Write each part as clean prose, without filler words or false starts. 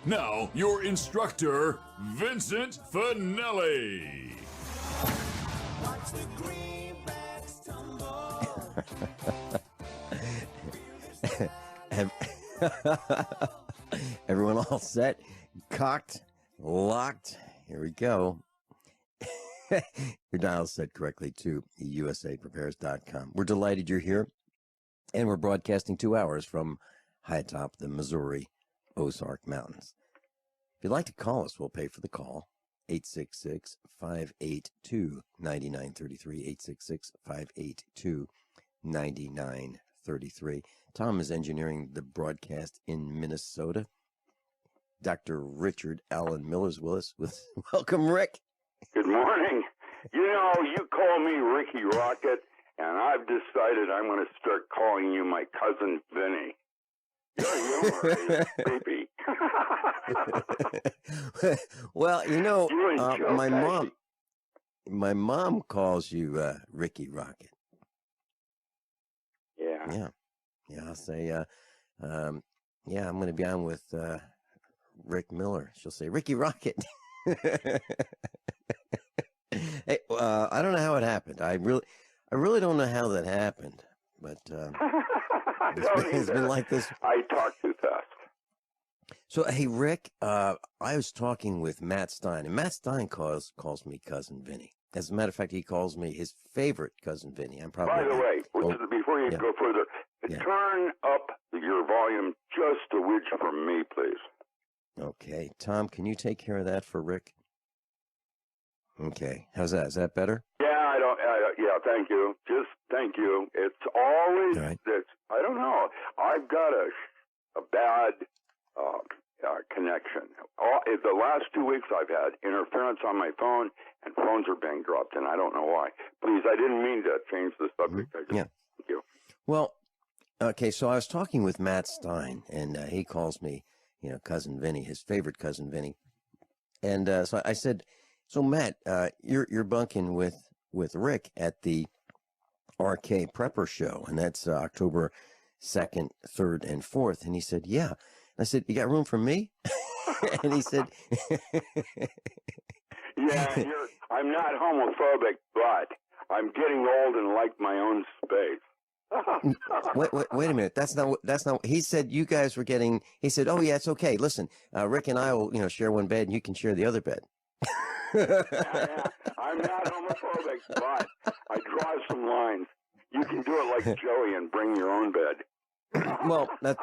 Now, your instructor, Vincent Finelli. Watch the greenbacks tumble. Everyone all set, cocked, locked. Here we go. Your dial set correctly to usaprepares.com. We're delighted you're here, and we're broadcasting 2 hours from high atop the Missouri Ozark Mountains. If you'd like to call us, we'll pay for the call. 866-582-9933, 866-582-9933. Tom is engineering the broadcast in Minnesota. Dr. Richard Allen Miller's with us. Welcome, Rick. Good morning. You know, you call me Ricky Rocket, and I've decided I'm going to start calling you my cousin Vinny. Your humor is creepy. Well, you know, you my mom calls you Ricky Rocket. Yeah. I'll say, I'm going to be on with Rick Miller. She'll say Ricky Rocket. Hey, I don't know how it happened. I really don't know how that happened, but it's been like this. I talk too fast. So, hey, Rick, I was talking with Matt Stein, and Matt Stein calls me Cousin Vinny. As a matter of fact, he calls me his favorite Cousin Vinny. I'm probably. By the way, before you go further, turn up your volume just a witch for me, please. Okay, Tom, can you take care of that for Rick? Okay, how's that? Is that better? Yeah, yeah, thank you. Just thank you. It's always right. this. I don't know. I've got a bad connection. The last 2 weeks I've had interference on my phone, and phones are being dropped, and I don't know why. Please, I didn't mean to change the subject. Thank you. Well, okay, so I was talking with Matt Stein, and he calls me, Cousin Vinny, his favorite Cousin Vinny. And so I said, so Matt, you're bunking with Rick at the RK Prepper Show, and that's October 2nd, 3rd, and 4th. And he said, yeah. And I said, you got room for me? And he said, yeah, I'm not homophobic, but I'm getting old and like my own space. wait a minute. That's not, he said you guys were getting, he said, oh yeah, it's okay. Listen, Rick and I will, share one bed and you can share the other bed. Yeah. I'm not homophobic, but I draw some lines. You can do it like Joey and bring your own bed. Well, that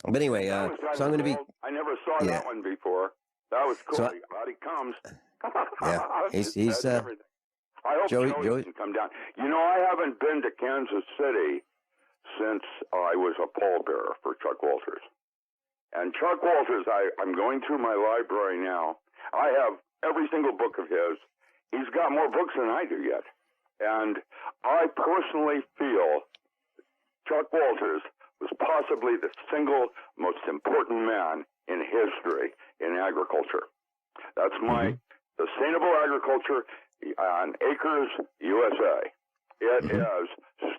but anyway, so I'm going to be. I never saw that one before. That was cool. So, out he comes. Yeah, he's I hope Joey can come down. I haven't been to Kansas City since I was a pallbearer for Chuck Walters. And Chuck Walters, I'm going through my library now. I have every single book of his. He's got more books than I do yet. And I personally feel Chuck Walters was possibly the single most important man in history in agriculture. That's my Sustainable Agriculture on Acres USA. It is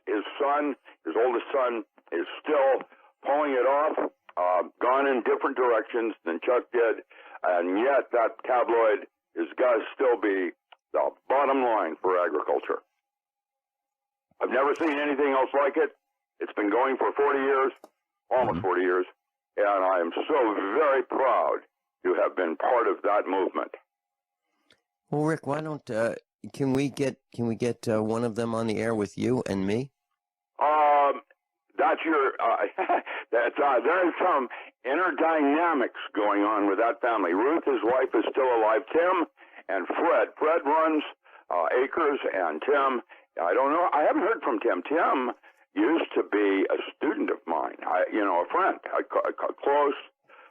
his son, his oldest son, is still pulling it off, gone in different directions than Chuck did, and yet that tabloid has got to still be the bottom line for agriculture. I've never seen anything else like it. It's been going for 40 years, almost 40 years, and I am so very proud to have been part of that movement. Well, Rick, why don't can we get one of them on the air with you and me? That's your there's some inner dynamics going on with that family. Ruth, his wife, is still alive. Tim and Fred. Fred runs Acres, and Tim, I don't know. I haven't heard from Tim. Tim used to be a student of mine. A friend, a close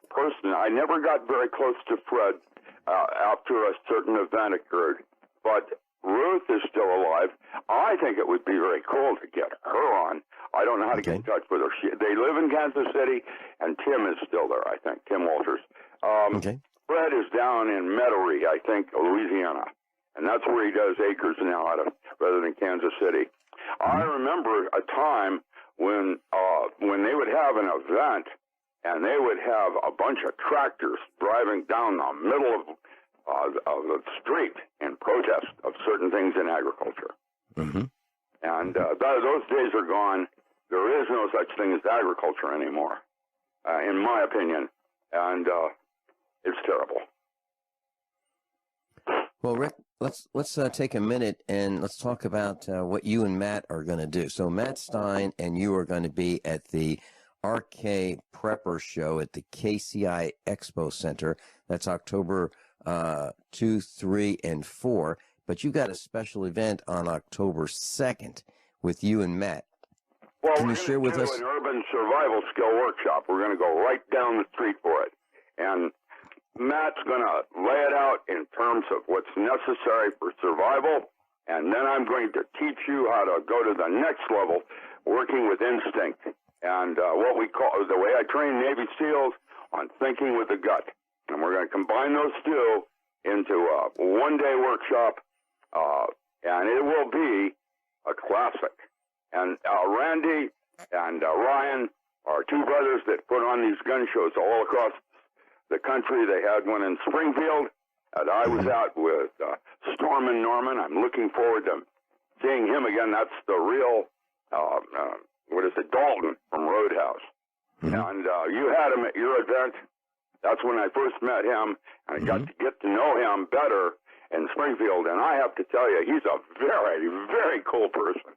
person. I never got very close to Fred after a certain event occurred, but Ruth is still alive. I think it would be very cool to get her on. I don't know how to get in touch with her. They live in Kansas City, and Tim is still there, I think, Tim Walters. Fred is down in Metairie, I think, Louisiana, and that's where he does Acres now rather than Kansas City. I remember a time when they would have an event, and they would have a bunch of tractors driving down the middle of the street in protest of certain things in agriculture. Mm-hmm. And those days are gone. There is no such thing as agriculture anymore, in my opinion, and it's terrible. Well, Rick, let's take a minute and let's talk about what you and Matt are going to do. So Matt Stein and you are going to be at the RK Prepper Show at the KCI Expo Center. That's October 2, 3, and 4. But you got a special event on October 2nd with you and Matt. Well, Can you share with us an urban survival skill workshop? We're going to go right down the street for it, and Matt's going to lay it out in terms of what's necessary for survival, and then I'm going to teach you how to go to the next level, working with instinct, and what we call, the way I train Navy SEALs, on thinking with the gut. And we're going to combine those two into a one-day workshop, and it will be a classic. And Randy and Ryan are two brothers that put on these gun shows all across the country. They had one in Springfield, and I was out with Stormin Norman. I'm looking forward to seeing him again. That's the real, Dalton from Roadhouse. Mm-hmm. And you had him at your event. That's when I first met him, and I got to get to know him better in Springfield. And I have to tell you, he's a very, very cool person.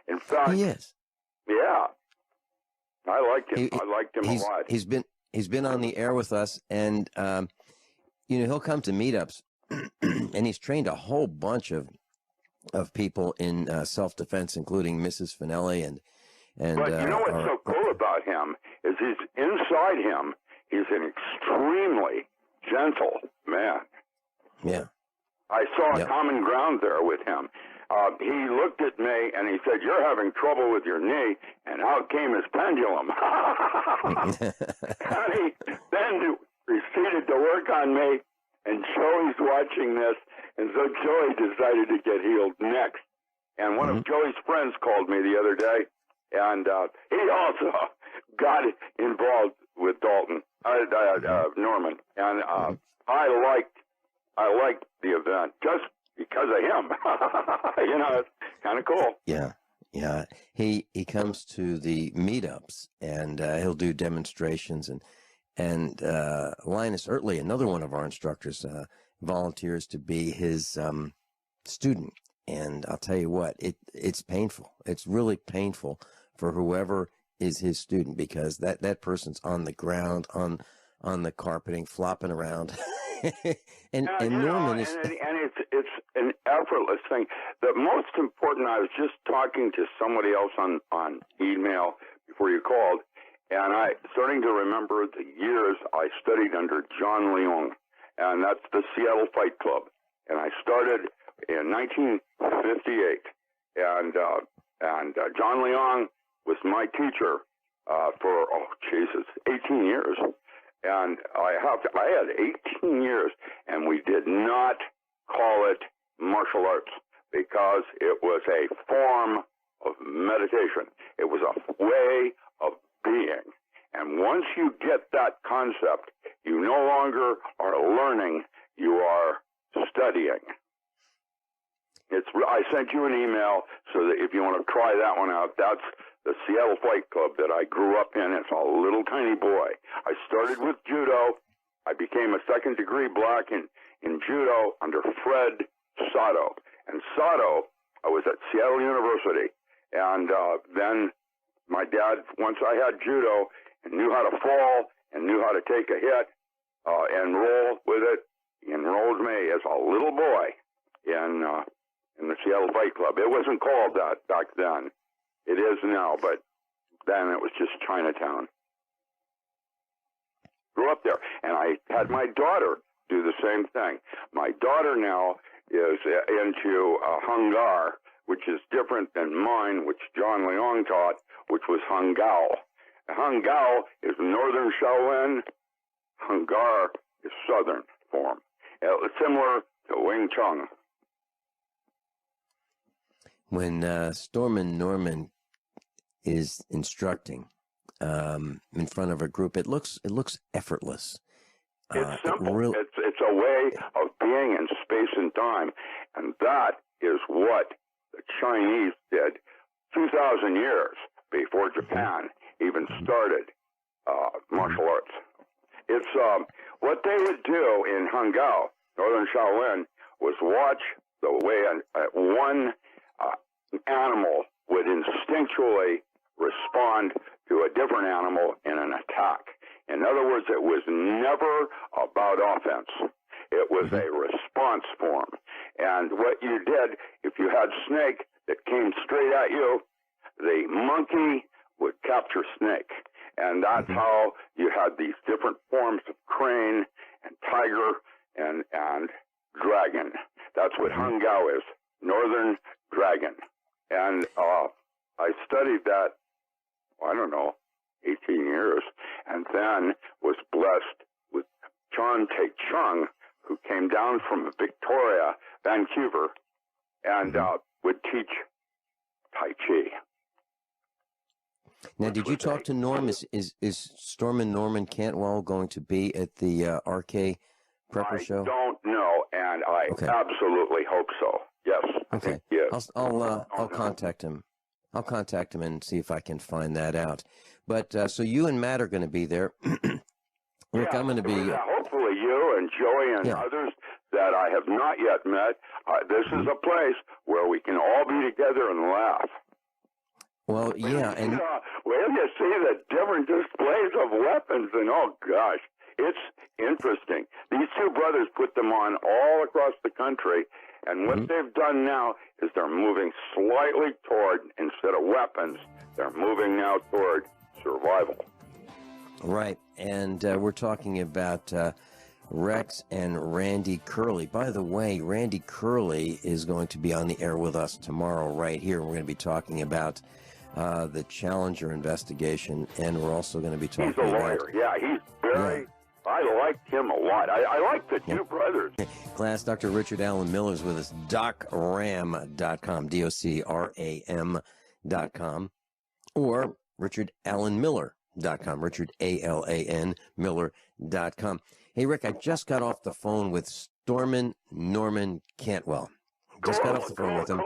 In fact, he is. Yeah, I liked him. I liked him a lot. He's been on the air with us, and he'll come to meetups, and he's trained a whole bunch of people in self-defense, including Mrs. Finelli and. But you know what's so cool about him is he's inside him. He's an extremely gentle man. Yeah. I saw a common ground there with him. He looked at me and he said, "You're having trouble with your knee," and out came his pendulum. And he then proceeded to work on me, and Joey's watching this, and so Joey decided to get healed next. And one of Joey's friends called me the other day, and he also got involved with Norman, and I liked the event just because of him. It's kind of cool. Yeah. He comes to the meetups, and he'll do demonstrations, and Linus Ertley, another one of our instructors, volunteers to be his student. And I'll tell you what, it's painful. It's really painful for whoever is his student, because that person's on the ground, on the carpeting, flopping around. and Norman is, and it's an effortless thing. The most important, I was just talking to somebody else on email before you called, and I starting to remember the years I studied under John Leong, and that's the Seattle Fight Club, and I started in 1958, and John Leong was my teacher for 18 years. And I had 18 years, and we did not call it martial arts because it was a form of meditation. It was a way of being. And once you get that concept, you no longer are learning, you are studying. I sent you an email so that if you want to try that one out, that's the Seattle Fight Club that I grew up in as a little tiny boy. I started with judo. I became a second-degree black in judo under Fred Sato. And Sato, I was at Seattle University. And then my dad, once I had judo and knew how to fall and knew how to take a hit and roll with it, he enrolled me as a little boy in the Seattle Fight Club. It wasn't called that back then. It is now, but then it was just Chinatown. Grew up there, and I had my daughter do the same thing. My daughter now is into Hung Gar, which is different than mine, which John Leong taught, which was Hung Gao. Hung Gao is northern Shaolin. Hung Gar is southern form. Similar to Wing Chun. When Stormin Norman is instructing, in front of a group, it looks effortless. It's simple. It's a way of being in space and time, and that is what the Chinese did 2,000 years before Japan even started martial arts. It's what they would do in Hangzhou, northern Shaolin, was watch the way one animal would instinctually respond to a different animal in an attack. In other words, it was never about offense. It was a response form. And what you did, if you had snake that came straight at you, the monkey would capture snake. And that's how you had these different forms of crane and tiger and dragon. That's what Hangzhou is, northern dragon. And I studied that, I don't know, 18 years, and then was blessed with John Tae Chung, who came down from Victoria, Vancouver, and would teach Tai Chi. Now, did you talk to Norm? Is Stormin' Norman Cantwell going to be at the RK Prepper Show? I don't know, and I absolutely hope so. Yes. Okay. Yes. I'll contact him. I'll contact him and see if I can find that out. But so you and Matt are going to be there. Look, I'm going to be. Hopefully, you and Joey and others that I have not yet met. This is a place where we can all be together and laugh. Well, yeah, and when you see the different displays of weapons, and oh gosh, it's interesting. These two brothers put them on all across the country, and what they've done now is they're moving slightly toward, instead of weapons, they're moving now toward survival. Right, and we're talking about Rex and Randy Curley. By the way, Randy Curley is going to be on the air with us tomorrow right here. We're going to be talking about the Challenger investigation, and we're also going to be talking about... He's a lawyer. Yeah, he's very... Yeah. I liked him a lot. I like the two brothers. Class, Dr. Richard Allen Miller is with us. DocRAM.com, DocRAM.com, or RichardAllenMiller.com, Richard, A-L-A-N, Miller.com. Hey, Rick, I just got off the phone with Stormin' Norman Cantwell. Just got off the phone with him.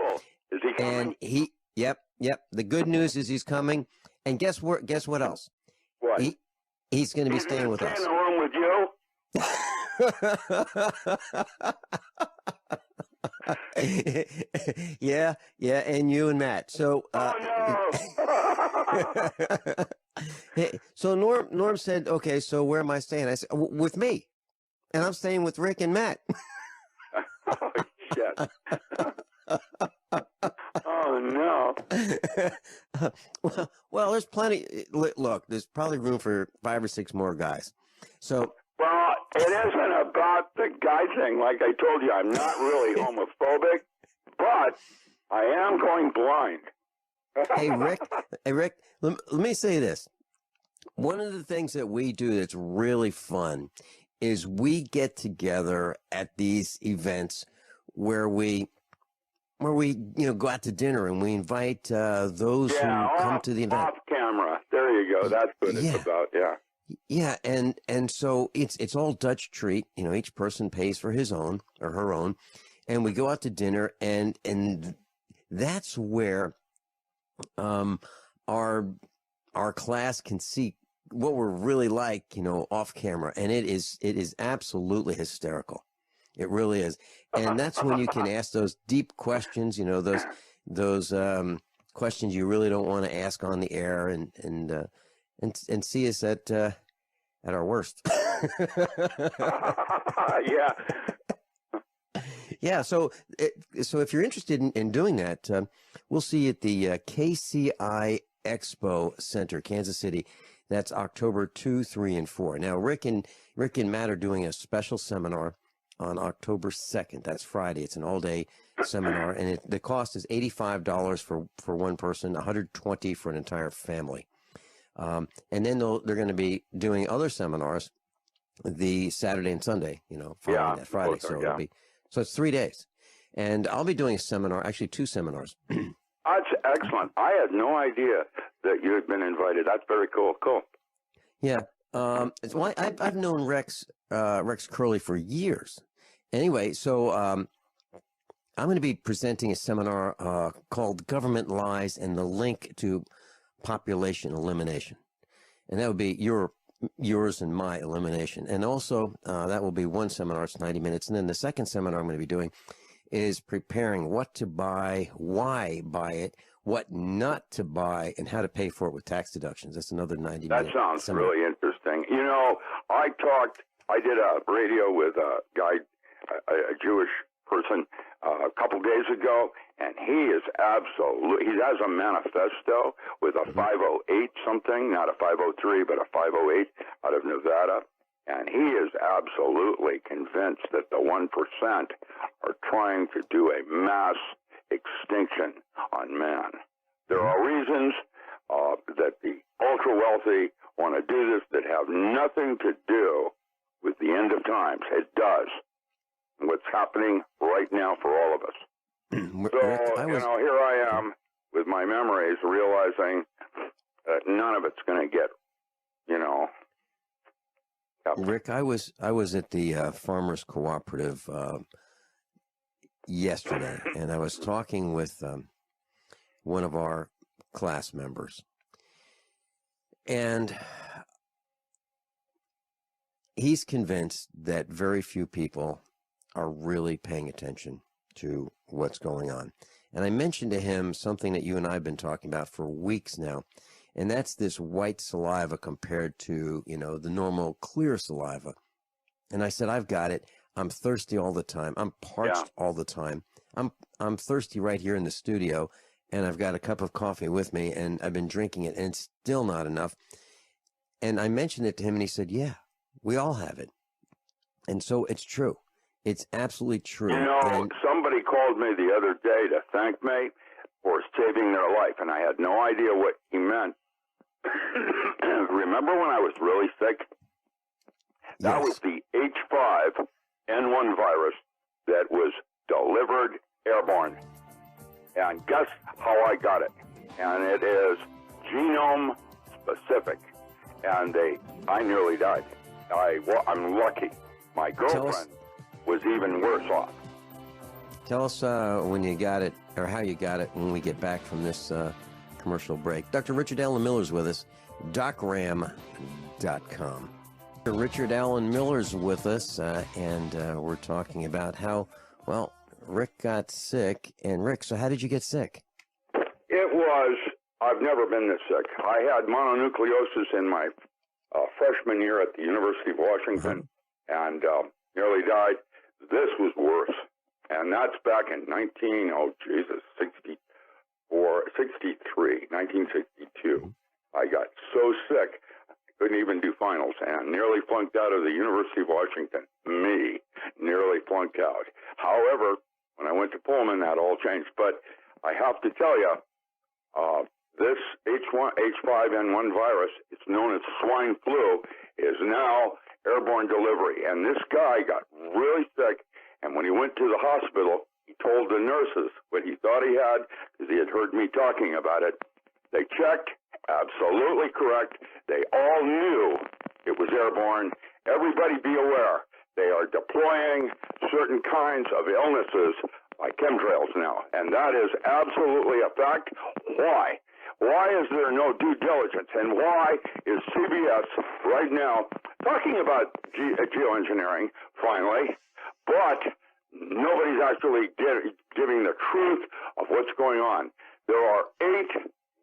Is he coming? And yep. The good news is he's coming. And guess what else? What? He's going to be staying with us. In the room with you? yeah, and you and Matt. So, hey, so Norm said, okay, so where am I staying? I said, with me. And I'm staying with Rick and Matt. Oh, shit. Oh, no. Well, there's plenty. Look, there's probably room for 5 or 6 more guys. So, well, it isn't about the guy thing. Like I told you, I'm not really homophobic, but I am going blind. Hey, Rick, let me say this. One of the things that we do that's really fun is we get together at these events where we go out to dinner, and we invite those who come to the event. Off camera. There you go. That's what it's about. Yeah. Yeah, and so it's all Dutch treat. Each person pays for his own or her own, and we go out to dinner, and that's where our class can see what we're really like, off camera, and it is absolutely hysterical. It really is. And that's when you can ask those deep questions, those questions you really don't want to ask on the air, and see us at our worst. Yeah. Yeah. So if you're interested in doing that, we'll see you at the KCI Expo Center, Kansas City. That's October 2, 3, and 4. Now, Rick and Matt are doing a special seminar on October 2nd. That's Friday. It's an all-day seminar, and the cost is $85 for one person, $120 for an entire family. And then they're going to be doing other seminars the Saturday and Sunday, following that Friday. So it's 3 days. And I'll be doing a seminar, actually 2 seminars. That's excellent. I had no idea that you had been invited. That's very cool. Cool. Yeah. Well, I've known Rex Curley for years. Anyway, so I'm going to be presenting a seminar called Government Lies and the Link to Population Elimination. And that would be yours and my elimination. And also, that will be one seminar, it's 90 minutes. And then the second seminar I'm going to be doing is preparing what to buy, why buy it, what not to buy, and how to pay for it with tax deductions. That's another 90 minutes. That sounds really interesting. You know, I did a radio with a guy, a Jewish person, a couple days ago, and he has a manifesto with a 508 something, not a 503, but a 508 out of Nevada. And he is absolutely convinced that the 1% are trying to do a mass extinction on man. There are reasons that the ultra-wealthy want to do this that have nothing to do with the end of times. It does. What's happening right now for all of us. So, here I am with my memories realizing that none of it's going to get, Rick, I was at the Farmers Cooperative yesterday, and I was talking with one of our class members, and he's convinced that very few people are really paying attention to what's going on. And I mentioned to him something that you and I have been talking about for weeks now, and that's this white saliva compared to, the normal clear saliva. And I said, I've got it. I'm thirsty all the time. I'm parched all the time. I'm thirsty right here in the studio, and I've got a cup of coffee with me, and I've been drinking it, and it's still not enough. And I mentioned it to him, and he said, yeah, we all have it. And so it's true. It's absolutely true. Somebody called me the other day to thank me for saving their life, and I had no idea what he meant. Remember when I was really sick? That was the H5N1 virus that was delivered airborne. And guess how I got it? And it is genome specific. And I nearly died. I'm lucky. My girlfriend was even worse off. Tell us when you got it, or how you got it, when we get back from this commercial break. Dr. Richard Allen Miller's with us, DocRAM.com. Dr. Richard Allen Miller's with us, and we're talking about how, Rick got sick. And Rick, so how did you get sick? I've never been this sick. I had mononucleosis in my freshman year at the University of Washington, and nearly died. This was worse. And that's back in 1962. I got so sick, I couldn't even do finals and nearly flunked out of the University of Washington. Me, nearly flunked out. However, when I went to Pullman, that all changed. But I have to tell you, this H5N1 virus, it's known as swine flu, is now airborne delivery. And this guy got really sick, and when he went to the hospital, he told the nurses what he thought he had, because he had heard me talking about it. They checked, absolutely correct. They all knew it was airborne. Everybody be aware. They are deploying certain kinds of illnesses like chemtrails now, and that is absolutely a fact. Why? Why is there no due diligence? And why is CBS right now talking about geoengineering, finally, but nobody's actually giving the truth of what's going on? There are 8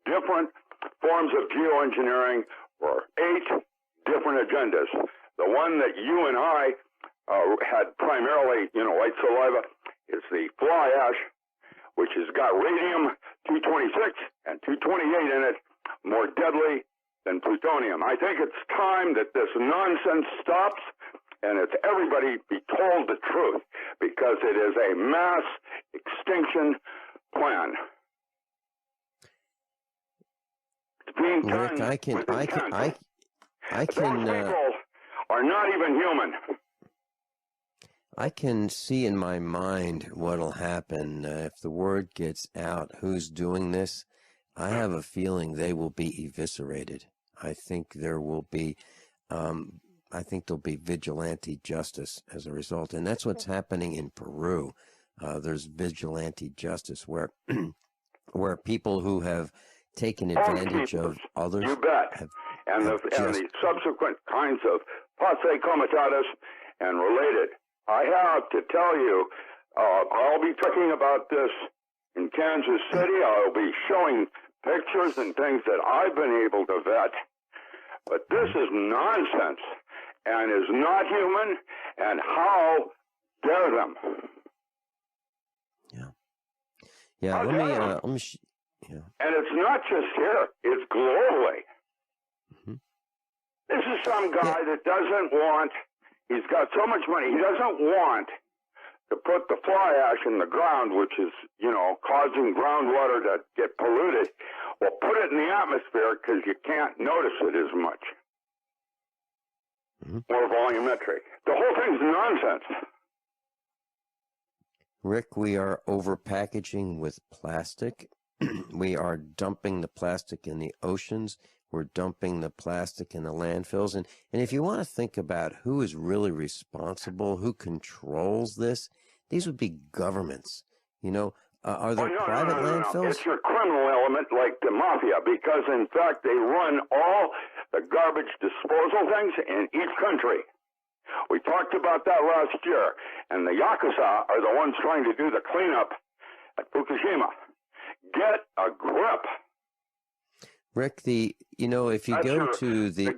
different forms of geoengineering for 8 different agendas. The one that you and I had primarily, white saliva, is the fly ash, which has got radium-226 and 228 in it, more deadly than plutonium. I think it's time that this nonsense stops, and it's everybody be told the truth, because it is a mass extinction plan. It's being done. Rick, I can. Those people are not even human. I can see in my mind what'll happen if the word gets out who's doing this. I have a feeling they will be eviscerated. I think there will be, I think there'll be vigilante justice as a result, and that's what's happening in Peru. There's vigilante justice where, where people who have taken advantage of others. You bet. And the subsequent kinds of passe comitatus and related. I have to tell you, I'll be talking about this in Kansas City. I'll be showing pictures and things that I've been able to vet. But this is nonsense and is not human, and how dare them? Yeah, let me yeah. And it's not just here, it's globally. This is some guy that doesn't want, he's got so much money, he doesn't want to put the fly ash in the ground, which is, you know, causing groundwater to get polluted. Well, put it in the atmosphere because you can't notice it as much. More volumetric. The whole thing's nonsense. Rick, we are overpackaging with plastic. We are dumping the plastic in the oceans. We're dumping the plastic in the landfills. And if you want to think about who is really responsible, who controls this, these would be governments. You know, are there private landfills? No. It's your criminal element like the mafia, because in fact they run all the garbage disposal things in each country. We talked about that last year, and the Yakuza are the ones trying to do the cleanup at Fukushima. Get a grip. Rick, you know, if you go to the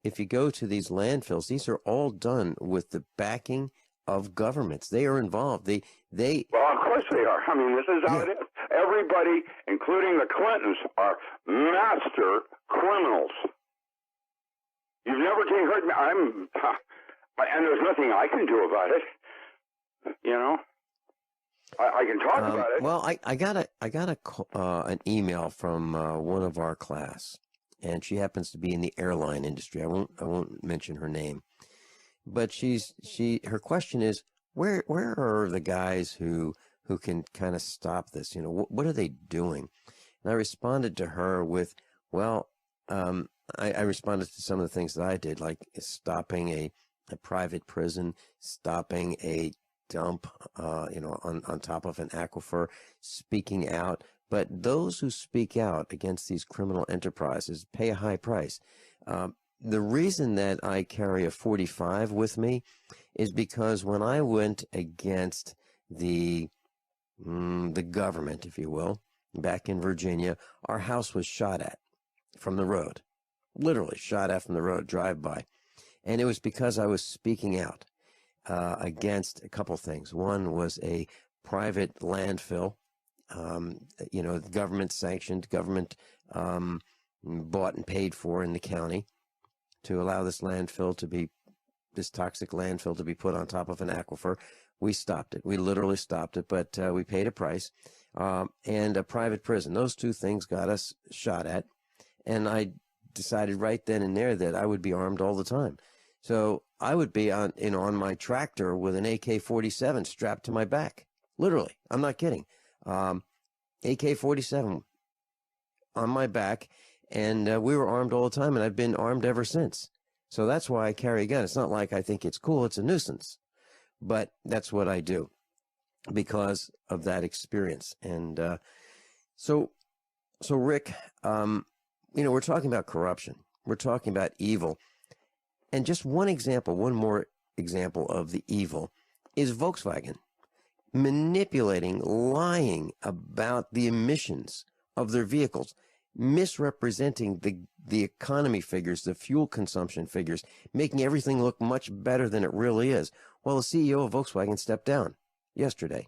if you go to these landfills, these are all done with the backing of governments. They are involved. They Well, of course they are. I mean, this is how it is. Everybody, including the Clintons, are master criminals. You've never heard me. And there's nothing I can do about it. You know, I can talk about it. Well, I got an email from one of our class, and she happens to be in the airline industry. I won't mention her name, but her question is, where are the guys who can kind of stop this? You know, what are they doing? And I responded to her with, well, I responded to some of the things that I did, like stopping a private prison, stopping a dump, you know, on top of an aquifer, speaking out. But those who speak out against these criminal enterprises pay a high price. The reason that I carry a 45 with me is because when I went against the government, if you will, back in Virginia, our house was shot at from the road. Literally shot at from the road, drive-by. And it was because I was speaking out against a couple things. One was a private landfill, you know, government sanctioned, government bought and paid for in the county to allow this toxic landfill to be put on top of an aquifer. We stopped it. We literally stopped it, but we paid a price. And a private prison. Those two things got us shot at. And I decided right then and there that I would be armed all the time. So I would be on my tractor with an AK-47 strapped to my back. Literally, I'm not kidding. AK-47 on my back, and we were armed all the time, and I've been armed ever since. So that's why I carry a gun. It's not like I think it's cool. It's a nuisance. But that's what I do because of that experience. And so Rick, you know, we're talking about corruption. We're talking about evil. And just one more example of the evil is Volkswagen manipulating, lying about the emissions of their vehicles, misrepresenting the economy figures, the fuel consumption figures, making everything look much better than it really is. Well, the CEO of Volkswagen stepped down yesterday.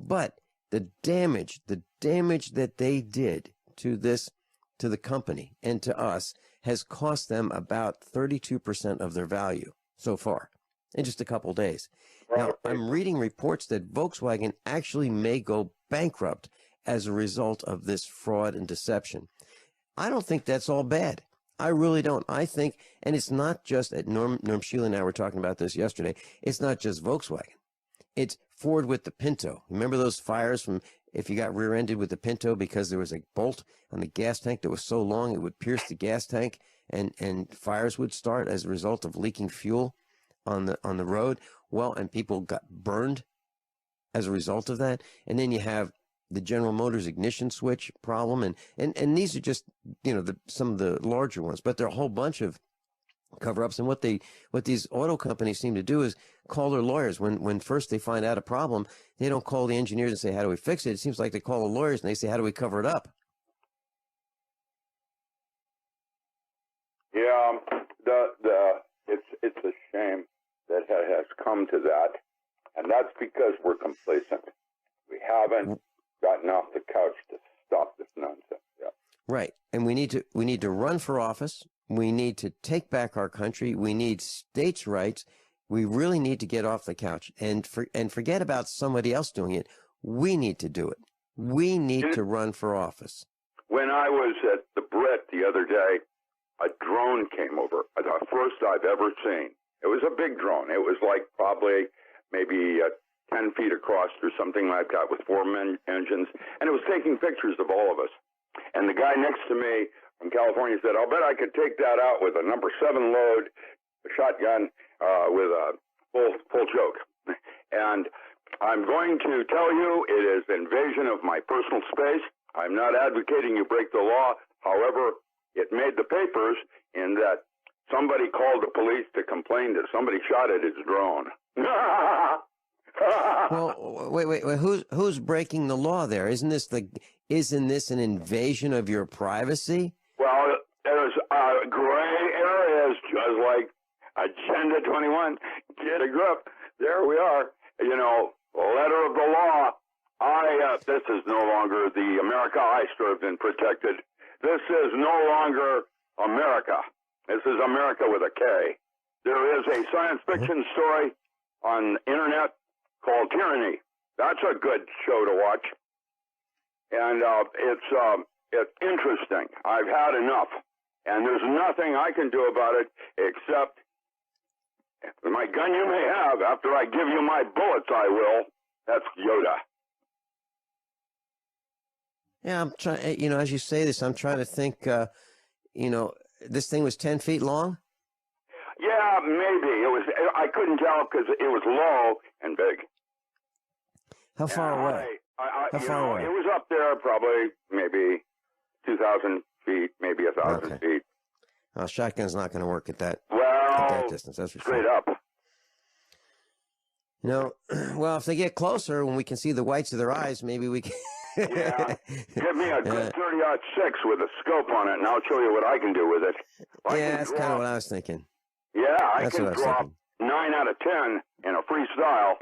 But the damage that they did to the company and to us has cost them about 32% of their value so far in just a couple days. Now, I'm reading reports that Volkswagen actually may go bankrupt as a result of this fraud and deception. I don't think that's all bad. I really don't. I think, and it's not just at Norm Sheila and I were talking about this yesterday. It's not just Volkswagen. It's Ford with the Pinto. Remember those fires from if you got rear-ended with the Pinto because there was a bolt on the gas tank that was so long it would pierce the gas tank and fires would start as a result of leaking fuel on the road. Well, and people got burned as a result of that. And then you have the General Motors ignition switch problem, and these are just, you know, some of the larger ones, but there are a whole bunch of cover-ups. And what these auto companies seem to do is call their lawyers when first they find out a problem. They don't call the engineers and say, how do we fix it? It seems like they call the lawyers and they say, how do we cover it up? Yeah, it's a shame that it has come to that, and that's because we're complacent. We haven't gotten off the couch to stop this nonsense. Yeah. Right, and we need to run for office. We need to take back our country. We need states' rights. We really need to get off the couch and forget about somebody else doing it. We need to do it. We need to run for office. When I was at the Brit the other day, a drone came over, the first I've ever seen. It was a big drone. It was like probably maybe 10 feet across or something like that with 4 engines, and it was taking pictures of all of us. And the guy next to me from California said, I'll bet I could take that out with a number 7 load, a shotgun with a full choke. And I'm going to tell you, it is invasion of my personal space. I'm not advocating you break the law. However, it made the papers in that somebody called the police to complain that somebody shot at his drone. Well, wait. Who's breaking the law there? Isn't this an invasion of your privacy? Well, there's gray areas, just like Agenda 21. Get a grip. There we are. You know, letter of the law. This is no longer the America I served and protected. This is no longer America. This is America with a K. There is a science fiction story on the internet called Tyranny. That's a good show to watch. And it's interesting. I've had enough. And there's nothing I can do about it except my gun you may have. After I give you my bullets, I will. That's Yoda. Yeah, I'm trying, you know, as you say this, I'm trying to think, you know, this thing was 10 feet long? Yeah, maybe. I couldn't tell because it was low and big. How far away? How far away? It was up there probably maybe 2,000 feet, maybe 1,000 feet. Oh, shotgun's not going to work at that distance. That's for straight sure. up. You know, well, if they get closer, when we can see the whites of their eyes, maybe we can... Yeah, give me a good 30-06 with a scope on it, and I'll show you what I can do with it. That's kind of what I was thinking. Yeah, I can drop 9 out of 10 in a freestyle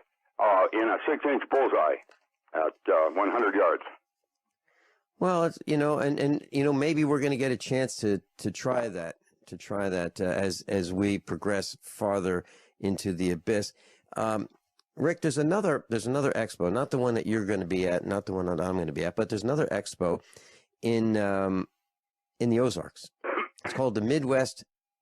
in a 6-inch bullseye at 100 yards. Well, it's, you know, and you know, maybe we're going to get a chance to try that as we progress farther into the abyss. Rick, there's another expo, not the one that you're going to be at, not the one that I'm going to be at, but there's another expo in the Ozarks. It's called the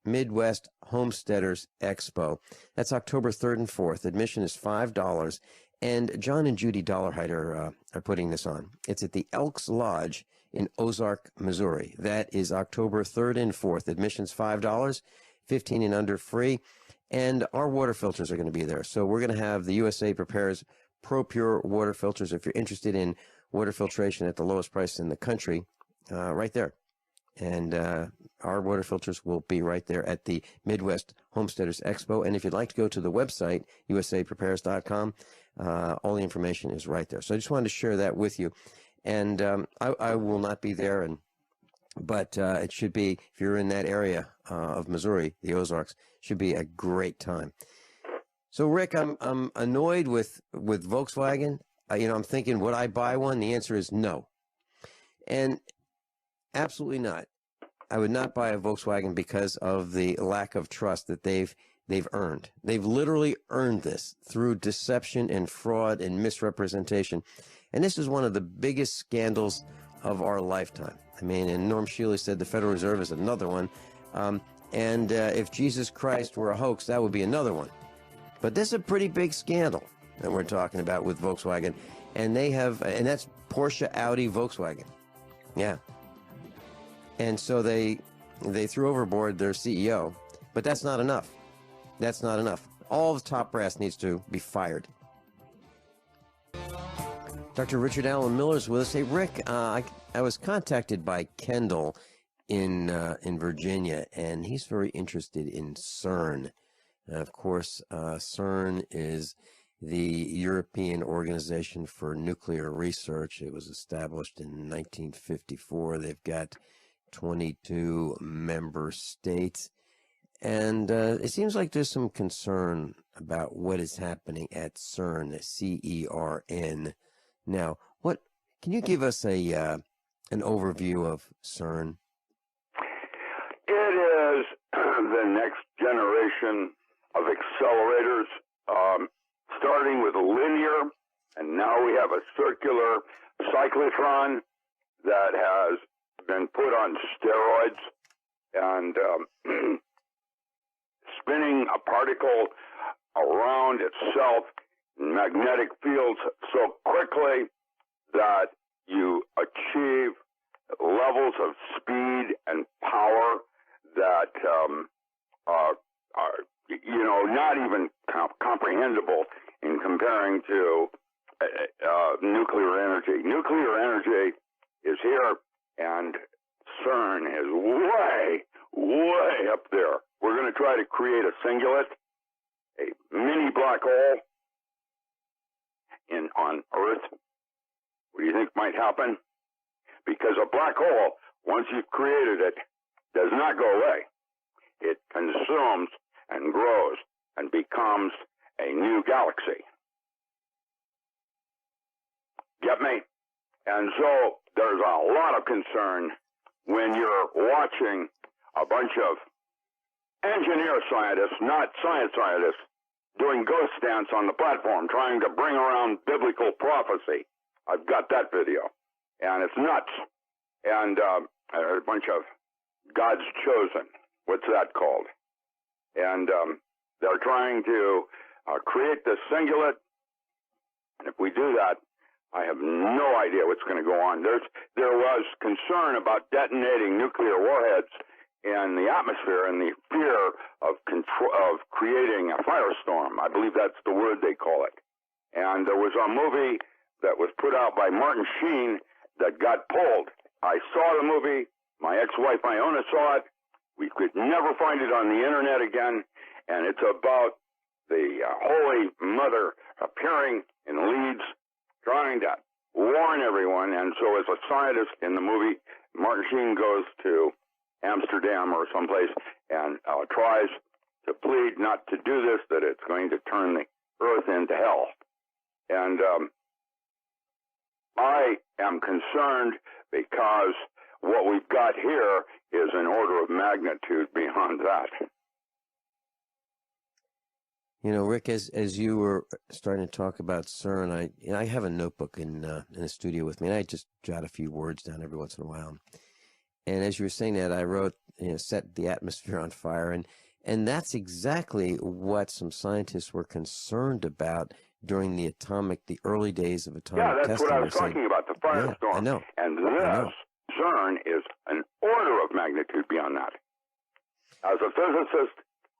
Midwest Homesteaders Expo. That's October 3rd and 4th. Admission is $5, and John and Judy Dollarhide are putting this on. It's at the Elks Lodge in Ozark, Missouri. That is October 3rd and 4th. Admission's $5, 15 and under free. And our water filters are going to be there. So we're going to have the USA Prepares Pro Pure water filters. If you're interested in water filtration at the lowest price in the country, right there. And our water filters will be right there at the Midwest Homesteaders Expo. And if you'd like to go to the website, usaprepares.com, all the information is right there. So I just wanted to share that with you. And I will not be there, but it should be, if you're in that area of Missouri, the Ozarks, should be a great time. So, Rick, I'm annoyed with Volkswagen. You know, I'm thinking, would I buy one? The answer is no. And absolutely not. I would not buy a Volkswagen because of the lack of trust that they've earned. They've literally earned this through deception and fraud and misrepresentation. And this is one of the biggest scandals of our lifetime. I mean, and Norm Shealy said the Federal Reserve is another one. And if Jesus Christ were a hoax, that would be another one. But this is a pretty big scandal that we're talking about with Volkswagen. And they have, and that's Porsche, Audi, Volkswagen. Yeah. And so they threw overboard their CEO. But that's not enough. That's not enough. All the top brass needs to be fired. Dr. Richard Allen Miller is with us. Hey, Rick, I was contacted by Kendall in Virginia, and he's very interested in CERN. Of course, CERN is the European Organization for Nuclear Research. It was established in 1954. They've got 22 member states. And it seems like there's some concern about what is happening at CERN, C-E-R-N. Now, can you give us an overview of CERN? It is the next generation of accelerators, starting with a linear, and now we have a circular cyclotron that has been put on steroids and spinning a particle around itself in magnetic fields so quickly that you achieve levels of speed and power that are not even comprehensible in comparing to nuclear energy. Nuclear energy is here, and CERN is way, way up there. We're going to try to create a singulate, a mini black hole on Earth. What do you think might happen? Because a black hole, once you've created it, does not go away. It consumes and grows and becomes a new galaxy. Get me? And so there's a lot of concern when you're watching a bunch of engineer scientists, not science scientists, doing ghost dance on the platform, trying to bring around biblical prophecy. I've got that video, and it's nuts. And a bunch of God's chosen. What's that called? And they're trying to create this singulate. And if we do that, I have no idea what's going to go on. There was concern about detonating nuclear warheads in the atmosphere and the fear of creating a firestorm. I believe that's the word they call it. And there was a movie that was put out by Martin Sheen that got pulled. I saw the movie. My ex-wife Iona saw it. We could never find it on the internet again. And it's about the Holy Mother appearing in Leeds, trying to warn everyone. And so as a scientist in the movie, Martin Sheen goes to Amsterdam or someplace and tries to plead not to do this, that it's going to turn the earth into hell. And I am concerned because what we've got here is an order of magnitude beyond that. You know, Rick, as you were starting to talk about CERN, I have a notebook in the studio with me, and I just jot a few words down every once in a while. And as you were saying that, I wrote, set the atmosphere on fire, and that's exactly what some scientists were concerned about during the early days of atomic testing. Yeah, that's what I was talking about, the firestorm. Yeah, I know. And this, CERN, is an order of magnitude beyond that. As a physicist,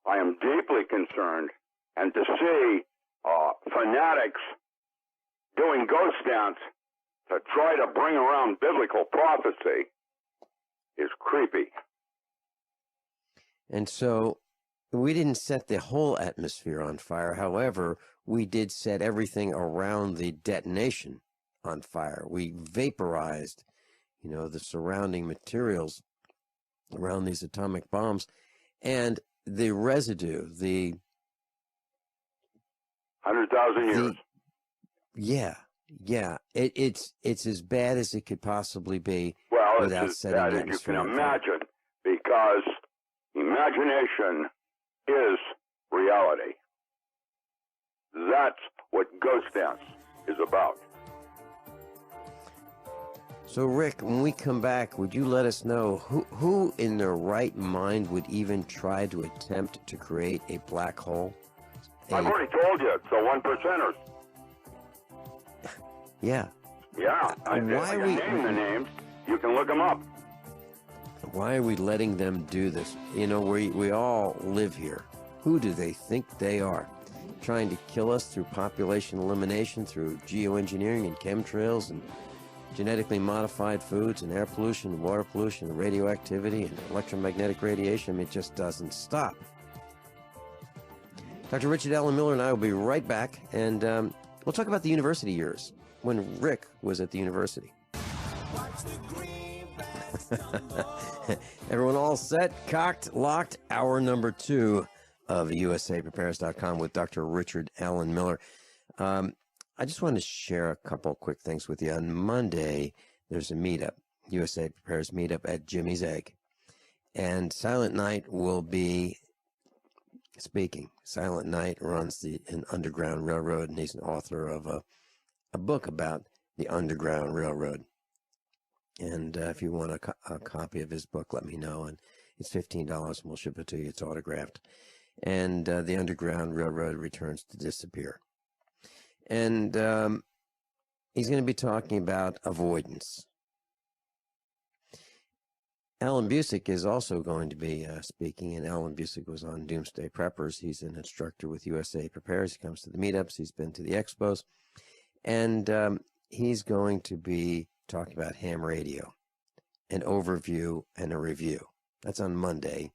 I am deeply concerned, and to see fanatics doing ghost dance to try to bring around biblical prophecy is creepy. And so we didn't set the whole atmosphere on fire. However, we did set everything around the detonation on fire. We vaporized, the surrounding materials around these atomic bombs, and the residue, the 100,000 years. Yeah. It's as bad as it could possibly be. Well, without it's as setting bad the as you atmosphere can on fire. imagine, because imagination is reality. That's what ghost dance is about. So, Rick, when we come back, would you let us know who in their right mind would even try to attempt to create a black hole? I've already told you, it's the 1%ers. Yeah. Yeah, I we name the names. You can look them up. Why are we letting them do this? You know, we all live here. Who do they think they are? Trying to kill us through population elimination, through geoengineering and chemtrails and genetically modified foods and air pollution, water pollution, radioactivity, and electromagnetic radiation. I mean, it just doesn't stop. Dr. Richard Allen Miller and I will be right back, and we'll talk about the university years, when Rick was at the university. Everyone all set, cocked, locked? Hour number 2 of USAPrepares.com with Dr. Richard Allen Miller. I just wanted to share a couple quick things with you. On Monday, there's a meetup, USA Prepares meetup at Jimmy's Egg. And Silent Night will be speaking. Silent Night runs an Underground Railroad, and he's an author of a book about the Underground Railroad. And if you want a copy of his book, let me know. And it's $15, and we'll ship it to you. It's autographed. And the Underground Railroad returns to disappear. And he's going to be talking about avoidance. Alan Busick is also going to be speaking, and Alan Busick was on Doomsday Preppers. He's an instructor with USA Prepares. He comes to the meetups. He's been to the expos. And he's going to be talking about ham radio, an overview and a review. That's on Monday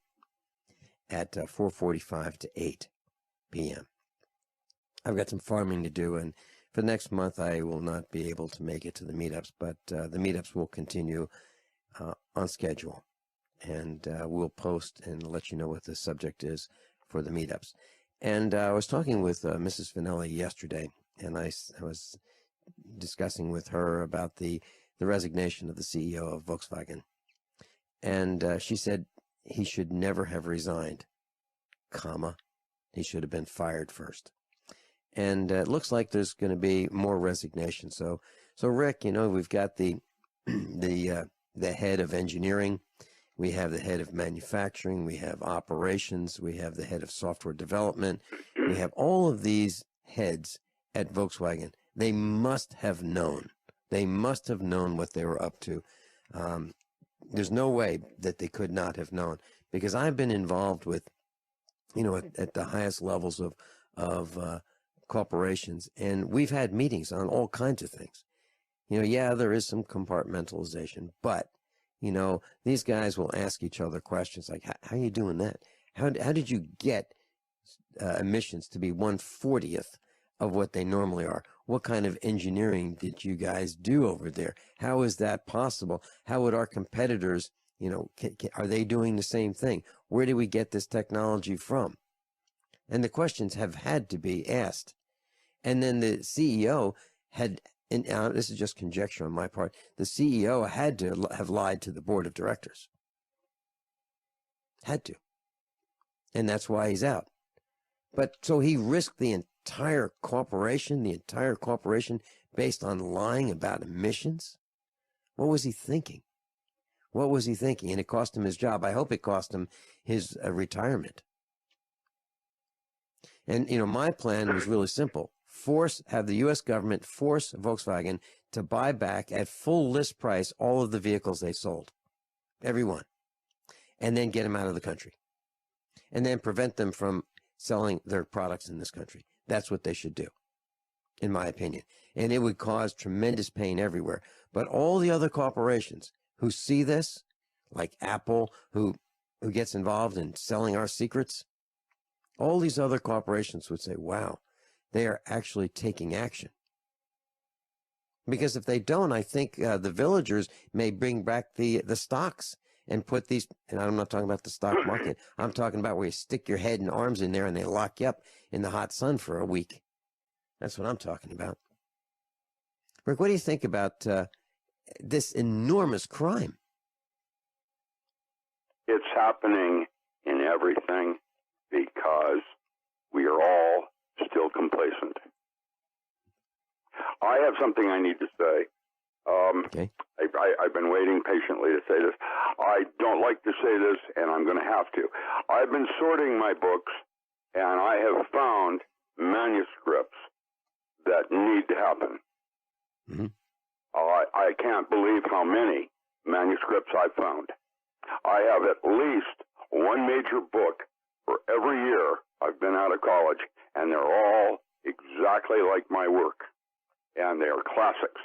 at 4:45 to 8 p.m. I've got some farming to do, and for the next month I will not be able to make it to the meetups, but the meetups will continue on schedule, and we'll post and let you know what the subject is for the meetups. And I was talking with Mrs. Finelli yesterday, and I was discussing with her about the resignation of the CEO of Volkswagen, and she said he should never have resigned, he should have been fired first. And it looks like there's going to be more resignation. So Rick, you know, we've got the head of engineering, we have the head of manufacturing, we have operations, we have the head of software development, we have all of these heads at Volkswagen. They must have known. They must have known what they were up to. There's no way that they could not have known, because I've been involved with, you know, at the highest levels of corporations, and we've had meetings on all kinds of things. You know, yeah, there is some compartmentalization, but, you know, these guys will ask each other questions like, how are you doing that? How did you get emissions to be 1/40th of what they normally are? What kind of engineering did you guys do over there? How is that possible? How would our competitors, you know, are they doing the same thing? Where do we get this technology from? And the questions have had to be asked. And then the CEO had, and this is just conjecture on my part, the CEO had to have lied to the board of directors. Had to. And that's why he's out. But so he risked the entire corporation based on lying about emissions? What was he thinking? What was he thinking? And it cost him his job. I hope it cost him his retirement. And, you know, my plan was really simple. Have the U.S. government force Volkswagen to buy back at full list price all of the vehicles they sold. Every one. And then get them out of the country. And then prevent them from selling their products in this country. That's what they should do, in my opinion. And it would cause tremendous pain everywhere. But all the other corporations who see this, like Apple, who gets involved in selling our secrets, all these other corporations would say, wow, they are actually taking action. Because if they don't, I think the villagers may bring back the stocks and put these, and I'm not talking about the stock market, I'm talking about where you stick your head and arms in there and they lock you up in the hot sun for a week. That's what I'm talking about. Rick, what do you think about this enormous crime? It's happening in everything because we are all still complacent. I have something I need to say. Okay. I've been waiting patiently to say this. I don't like to say this, and I'm going to have to. I've been sorting my books, and I have found manuscripts that need to happen. Mm-hmm. I can't believe how many manuscripts I've found. I have at least one major book for every year I've been out of college, and they're all exactly like my work, and they are classics.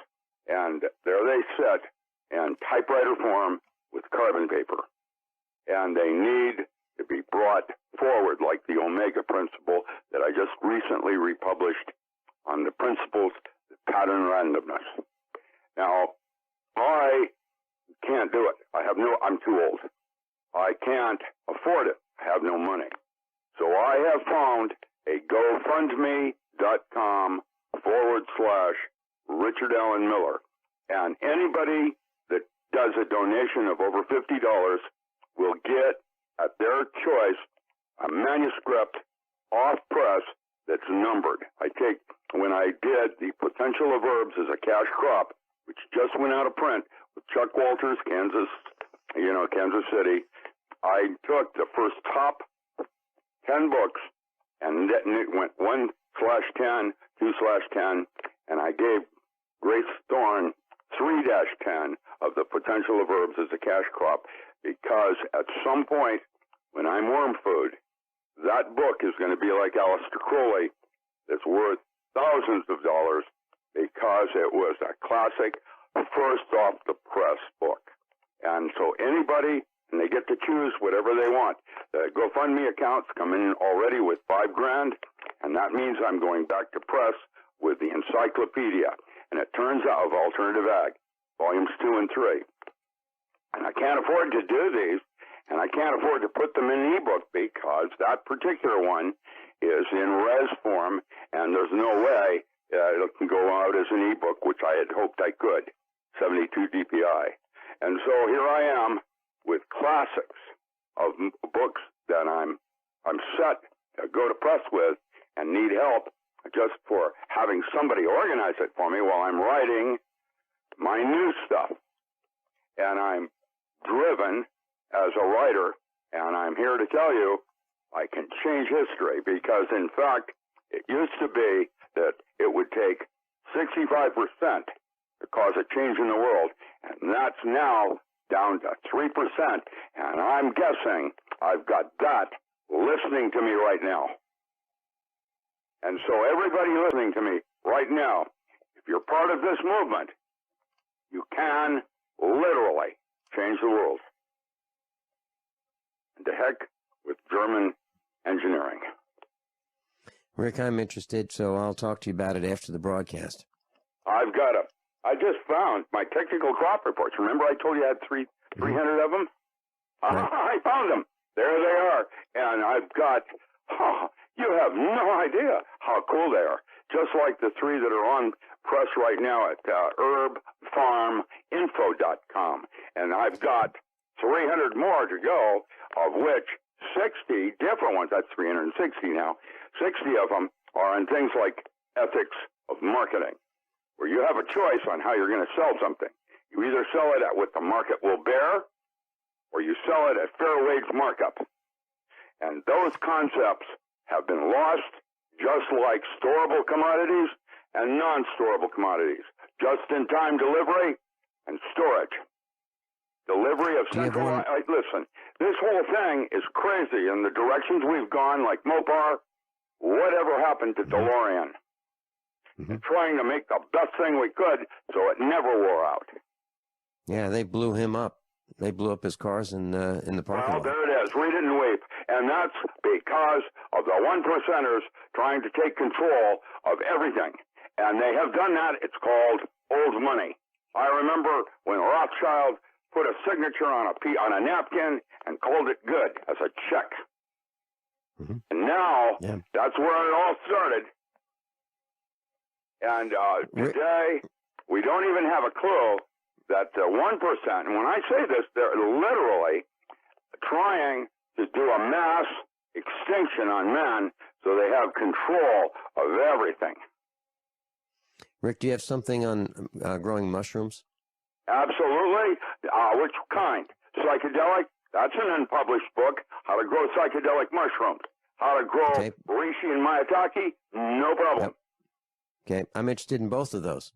And there they sit in typewriter form with carbon paper, and they need to be brought forward like the Omega Principle that I just recently republished on the principles of pattern randomness. Now, I can't do it. I'm too old. I can't afford it. I have no money. So I have found a GoFundMe.com/Richard Allen Miller. And anybody that does a donation of over $50 will get, at their choice, a manuscript off press that's numbered. When I did The Potential of Herbs as a Cash Crop, which just went out of print with Chuck Walters, Kansas City, I took the first top 10 books, and it went 1/10, 2/10, and I gave Grace Thorne 3-10 of The Potential of Herbs as a Cash Crop, because at some point when I'm worm food, that book is going to be like Aleister Crowley, that's worth thousands of dollars, because it was a classic, first off the press book. And so anybody, and they get to choose whatever they want. The GoFundMe accounts come in already with $5,000, and that means I'm going back to press with the encyclopedia. And it turns out of Alternative Ag, volumes 2 and 3. And I can't afford to do these, and I can't afford to put them in ebook because that particular one is in res form, and there's no way it can go out as an ebook, which I had hoped I could, 72 DPI. And so here I am with classics of books that I'm set to go to press with and need help just for having somebody organize it for me while I'm writing my new stuff. And I'm driven as a writer, and I'm here to tell you I can change history, because in fact it used to be that it would take 65% to cause a change in the world, and that's now down to 3%, and I'm guessing I've got that listening to me right now. And so everybody listening to me right now, if you're part of this movement, you can literally change the world. And to heck with German engineering. Rick, I'm interested, so I'll talk to you about it after the broadcast. I've got them. I just found my technical crop reports. Remember I told you I had 300 of them? Right. I found them. There they are. And I've got, you have no idea how cool they are. Just like the 3 that are on press right now at herbfarminfo.com. And I've got 300 more to go, of which 60 different ones, that's 360 now, 60 of them are on things like ethics of marketing, where you have a choice on how you're going to sell something. You either sell it at what the market will bear, or you sell it at fair wage markup. And those concepts have been lost, just like storable commodities and non-storable commodities. Just-in-time delivery and storage. Delivery of central... Listen, this whole thing is crazy in the directions we've gone, like Mopar. Whatever happened to DeLorean? Trying to make the best thing we could so it never wore out. Yeah, they blew him up. They blew up his cars in the parking lot. Well, there it is. Read it and weep. And that's because of the 1%ers trying to take control of everything. And they have done that. It's called old money. I remember when Rothschild put a signature on a napkin and called it good as a check. And now, that's where it all started. And today, we don't even have a clue that the 1%, and when I say this, they're literally trying to do a mass extinction on men so they have control of everything. Rick, do you have something on growing mushrooms? Absolutely. Which kind? Psychedelic? That's an unpublished book. How to grow psychedelic mushrooms. How to grow reishi and maitake? No problem. Yep. Okay, I'm interested in both of those.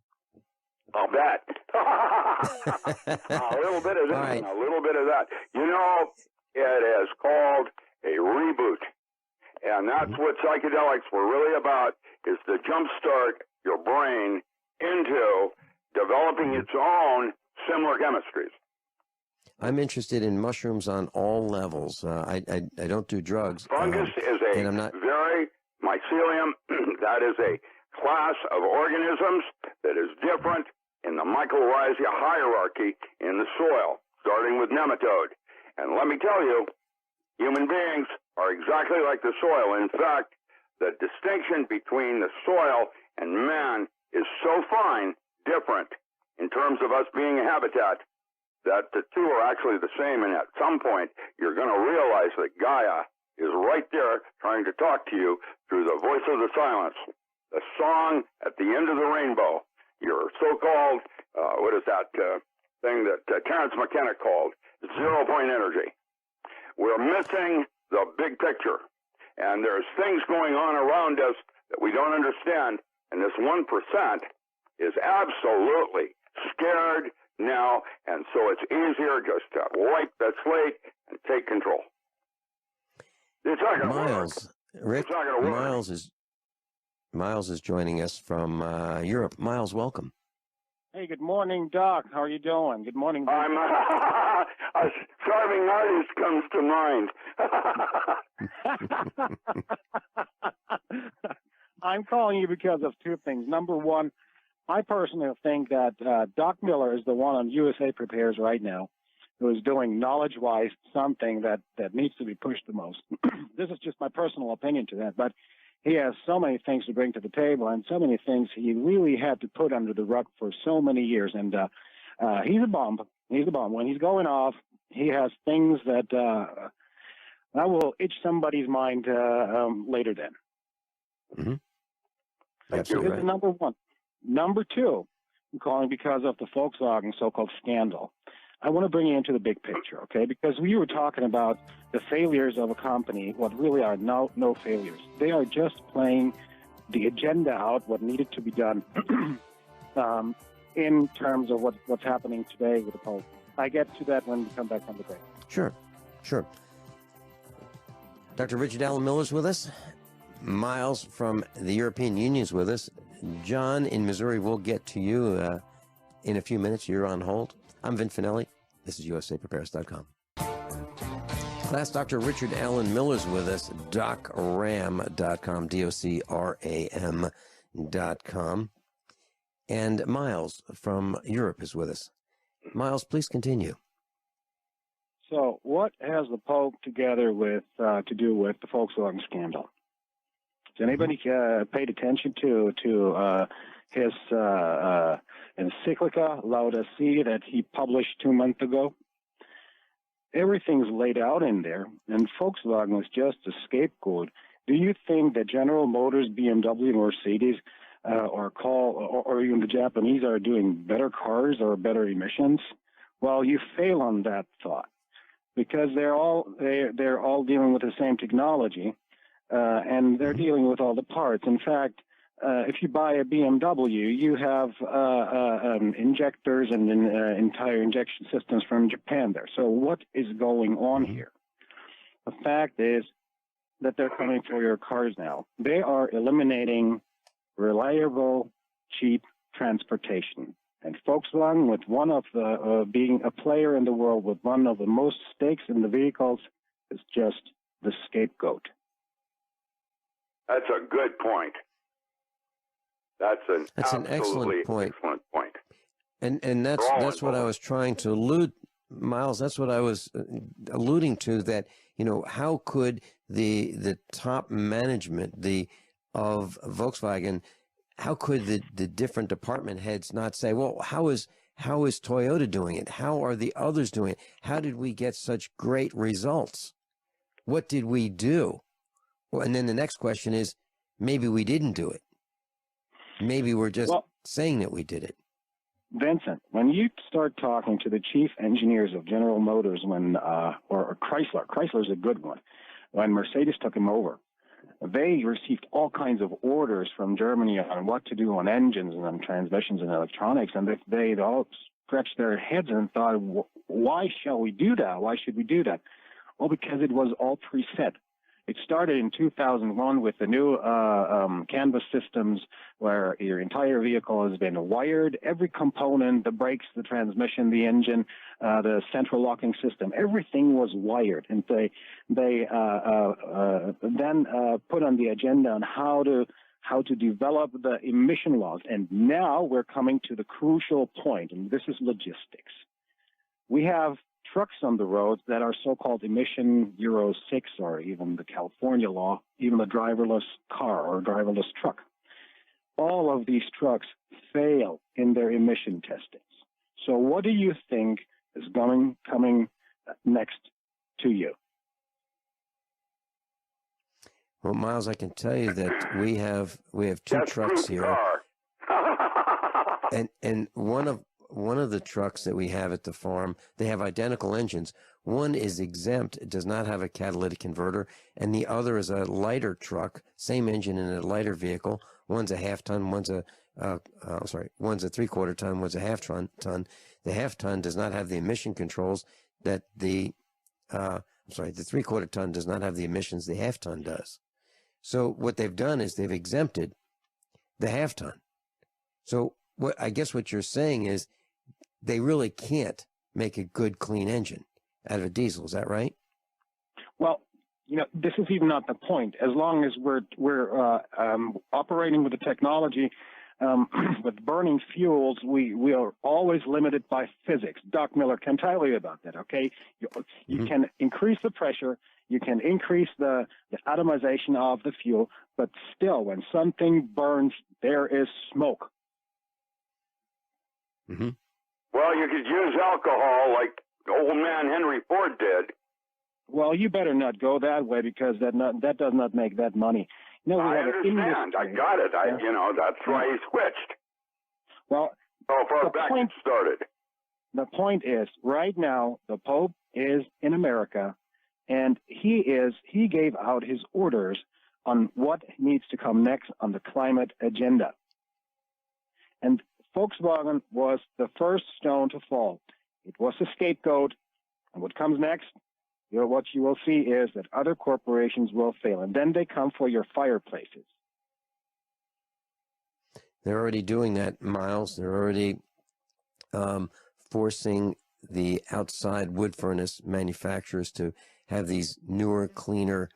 I'll bet. A little bit of this and a little bit of that. You know, it is called a reboot. And that's what psychedelics were really about, is to jumpstart your brain into developing its own similar chemistries. I'm interested in mushrooms on all levels. I don't do drugs. Fungus is a very mycelium. That is a class of organisms that is different in the mycorrhiza hierarchy in the soil, starting with nematode. And let me tell you, human beings are exactly like the soil. In fact, the distinction between the soil and man is so fine, different in terms of us being a habitat, that the two are actually the same. And at some point, you're going to realize that Gaia is right there trying to talk to you through the voice of the silence, the song at the end of the rainbow, your so-called, what is that thing that Terence McKenna called, zero-point energy. We're missing the big picture, and there's things going on around us that we don't understand, and this 1% is absolutely scared now, and so it's easier just to wipe that slate and take control. It's not going to work. Rick, Miles is joining us from Europe. Miles, welcome. Hey, good morning, Doc. How are you doing? Good morning. I'm a starving artist comes to mind. I'm calling you because of two things. Number one, I personally think that Doc Miller is the one on USA Prepares right now who is doing knowledge-wise something that needs to be pushed the most. This is just my personal opinion to that, but he has so many things to bring to the table and so many things he really had to put under the rug for so many years. And he's a bomb. He's a bomb. When he's going off, he has things that will itch somebody's mind later then. Mm-hmm. Absolutely right. Number one. Number two, I'm calling because of the Volkswagen so-called scandal. I want to bring you into the big picture, okay? Because we were talking about the failures of a company, what really are no failures. They are just playing the agenda out, what needed to be done in terms of what's happening today with the Pope. I get to that when we come back from the break. Sure. Dr. Richard Allen Miller's with us. Miles from the European Union's with us. John in Missouri, we'll get to you in a few minutes. You're on hold. I'm Vin Finelli. This is USAPrepares.com. Class, Dr. Richard Allen Miller's with us. DocRAM.com, DocRAM.com. And Miles from Europe is with us. Miles, please continue. So what has the Pope together with to do with the Volkswagen scandal? Has anybody paid attention to his encyclica, Lauda Si, that he published 2 months ago? Everything's laid out in there, and Volkswagen is just a scapegoat. Do you think that General Motors, BMW, Mercedes, or even the Japanese are doing better cars or better emissions? Well, you fail on that thought, because they're all dealing with the same technology. And they're dealing with all the parts. In fact, if you buy a BMW, you have injectors and entire injection systems from Japan there. So what is going on here? The fact is that they're coming for your cars now. They are eliminating reliable, cheap transportation. And Volkswagen, with one of the being a player in the world with one of the most stakes in the vehicles, is just the scapegoat. That's a good point. That's an excellent point. And that's what I was trying to allude, Miles. That's what I was alluding to. That how could the top management of Volkswagen, how could the different department heads not say, well, how is Toyota doing it? How are the others doing it? How did we get such great results? What did we do? Well, and then the next question is, maybe we didn't do it. Maybe we're just saying that we did it. Vincent, when you start talking to the chief engineers of General Motors or Chrysler's a good one, when Mercedes took him over, they received all kinds of orders from Germany on what to do on engines and on transmissions and electronics, and they all scratched their heads and thought, why shall we do that? Why should we do that? Well, because it was all preset. It started in 2001 with the new Canvas systems where your entire vehicle has been wired. Every component, the brakes, the transmission, the engine, the central locking system, everything was wired. And they then put on the agenda on how to develop the emission laws. And now we're coming to the crucial point, and this is logistics. We have trucks on the roads that are so-called emission Euro 6 or even the California law, even the driverless car or driverless truck. All of these trucks fail in their emission testings. So what do you think is coming next to you? Well, Miles, I can tell you that we have two trucks here, and one of the trucks that we have at the farm, they have identical engines. One is exempt; it does not have a catalytic converter, and the other is a lighter truck, same engine in a lighter vehicle. One's a half ton, one's a 3/4 ton, one's a half ton. The half ton does not have the emission controls that the 3/4 ton does not have the emissions the half ton does. So what they've done is they've exempted the half ton. So what you're saying is they really can't make a good clean engine out of a diesel. Is that right? Well, this is even not the point. As long as we're operating with the technology with burning fuels, we are always limited by physics. Doc Miller can tell you about that. Okay, you can increase the pressure, you can increase the atomization of the fuel, but still, when something burns, there is smoke. Mm-hmm. Well, you could use alcohol like old man Henry Ford did. Well, you better not go that way because that does not make that money. We I have understand. I got it. That's why he switched. Well, so far back it started. The point is, right now, the Pope is in America, and he gave out his orders on what needs to come next on the climate agenda. And Volkswagen was the first stone to fall. It was the scapegoat. And what comes next, what you will see is that other corporations will fail. And then they come for your fireplaces. They're already doing that, Miles. They're already forcing the outside wood furnace manufacturers to have these newer, cleaner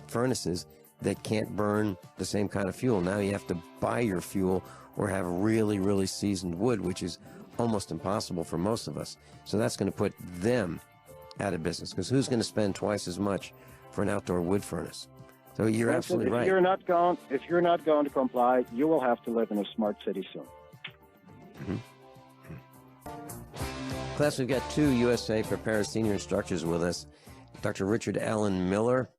furnaces that can't burn the same kind of fuel. Now you have to buy your fuel or have really, really seasoned wood, which is almost impossible for most of us. So that's going to put them out of business, because who's going to spend twice as much for an outdoor wood furnace? So you're absolutely right. If you're not going to comply, you will have to live in a smart city soon. Mm-hmm. Class, we've got two USA Prepared senior instructors with us, Dr. Richard Allen Miller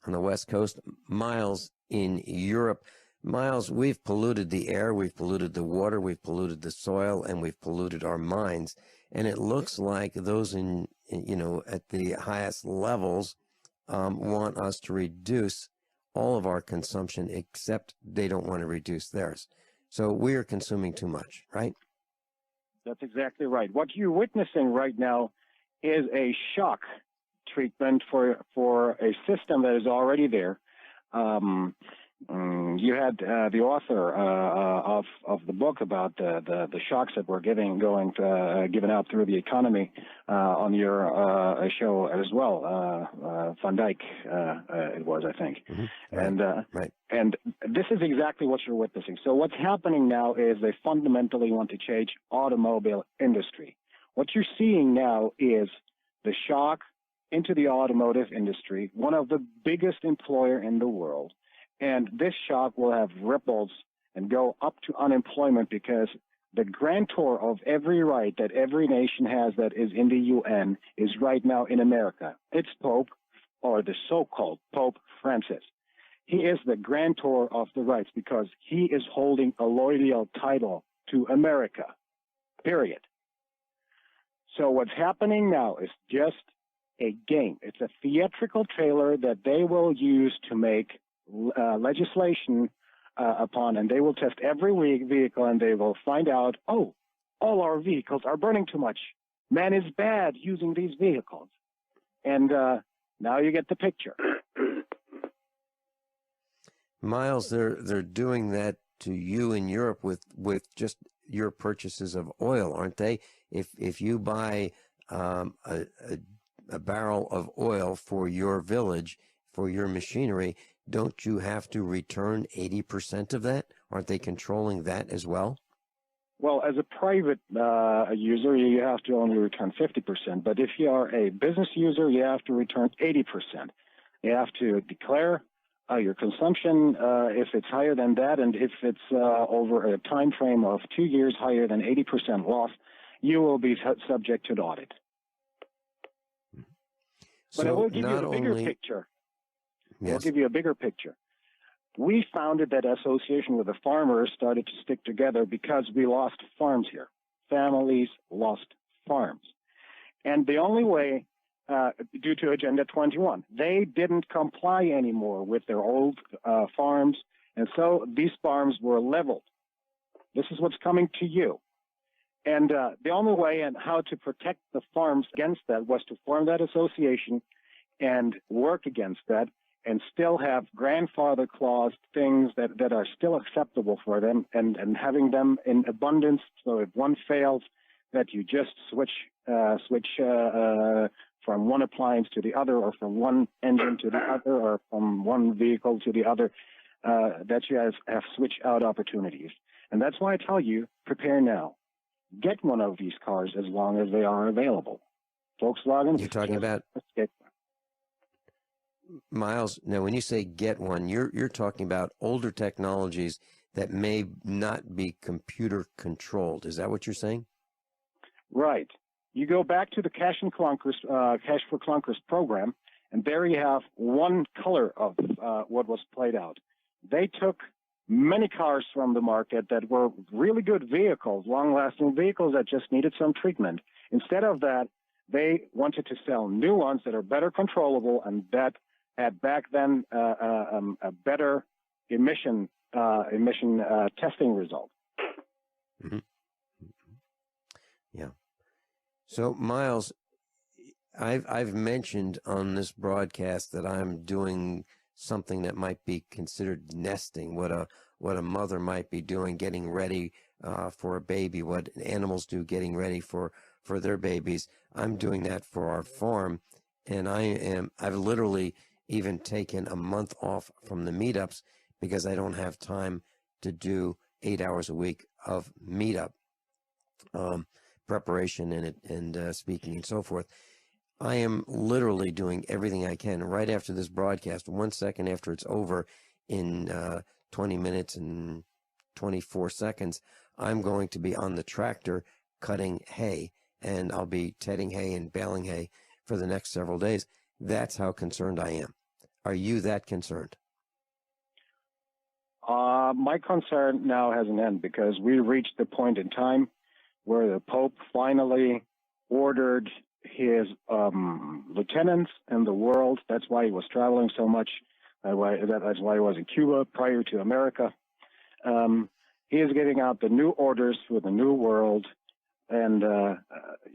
on the West Coast, Miles in Europe. Miles, we've polluted the air, we've polluted the water, we've polluted the soil, and we've polluted our minds. And it looks like those at the highest levels want us to reduce all of our consumption, except they don't want to reduce theirs. So we are consuming too much, right? That's exactly right. What you're witnessing right now is a shock treatment for a system that is already there. You had the author of the book about the shocks that were given out through the economy on your show as well. Van Dyke, it was, I think. Mm-hmm. Right. And this is exactly what you're witnessing. So what's happening now is they fundamentally want to change automobile industry. What you're seeing now is the shock into the automotive industry, one of the biggest employer in the world. And this shock will have ripples and go up to unemployment, because the grantor of every right that every nation has that is in the UN is right now in America. It's Pope, or the so-called Pope Francis. He is the grantor of the rights because he is holding a loyal title to America, period. So what's happening now is just a game. It's a theatrical trailer that they will use to make legislation upon, and they will test every vehicle, and they will find out, oh, all our vehicles are burning too much. Man is bad using these vehicles. And now you get the picture. Miles, they're doing that to you in Europe with just your purchases of oil, aren't they? If you buy a barrel of oil for your village, for your machinery, don't you have to return 80% of that? Aren't they controlling that as well? Well, as a private user, you have to only return 50%. But if you are a business user, you have to return 80%. You have to declare your consumption if it's higher than that, and if it's over a time frame of 2 years higher than 80% loss, you will be subject to an audit. But I will give you a bigger picture. Yes. I'll give you a bigger picture. We founded that association with the farmers, started to stick together because we lost farms here. Families lost farms. And the only way, due to Agenda 21, they didn't comply anymore with their old farms, and so these farms were leveled. This is what's coming to you. And the only way and how to protect the farms against that was to form that association and work against that, and still have grandfather clause things that are still acceptable for them, and having them in abundance, so if one fails, that you just switch from one appliance to the other, or from one engine to the other, or from one vehicle to the other, that you have switch out opportunities. And that's why I tell you, prepare now. Get one of these cars as long as they are available. Volkswagen. You're talking about Miles. Now, when you say get one, you're talking about older technologies that may not be computer controlled. Is that what you're saying? Right. You go back to the Cash for Clunkers program, and there you have one color of what was played out. They took many cars from the market that were really good vehicles, long-lasting vehicles that just needed some treatment. Instead of that, they wanted to sell new ones that are better controllable and that had back then a better emission testing result. Mm-hmm. Yeah. So, Miles, I've mentioned on this broadcast that I'm doing something that might be considered nesting, what a mother might be doing, getting ready for a baby, what animals do getting ready for their babies. I'm doing that for our farm, and I've literally even taken a month off from the meetups because I don't have time to do 8 hours a week of meetup preparation and speaking and so forth. I am literally doing everything I can right after this broadcast. 1 second after it's over, in 20 minutes and 24 seconds, I'm going to be on the tractor cutting hay, and I'll be tedding hay and baling hay for the next several days. That's how concerned I am. Are you that concerned? My concern now has an end because we reached the point in time where the Pope finally ordered his lieutenants in the world. That's why he was traveling so much. That's why he was in Cuba prior to America. He is getting out the new orders for the new world, and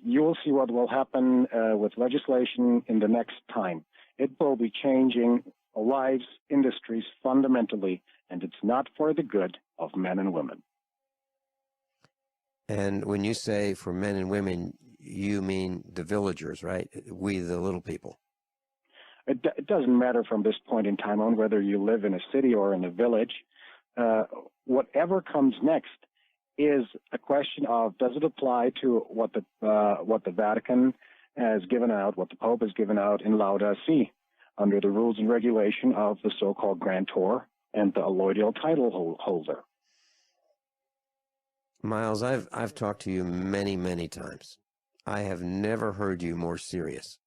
you will see what will happen with legislation in the next time. It will be changing lives, industries fundamentally, and it's not for the good of men and women. And when you say for men and women, you mean the villagers, right? We, the little people. It doesn't matter from this point in time on whether you live in a city or in a village. Whatever comes next is a question of, does it apply to what the Vatican has given out, what the Pope has given out in Lauda Si, under the rules and regulation of the so-called grantor and the alloidial title holder. Miles, I've talked to you many, many times. I have never heard you more serious.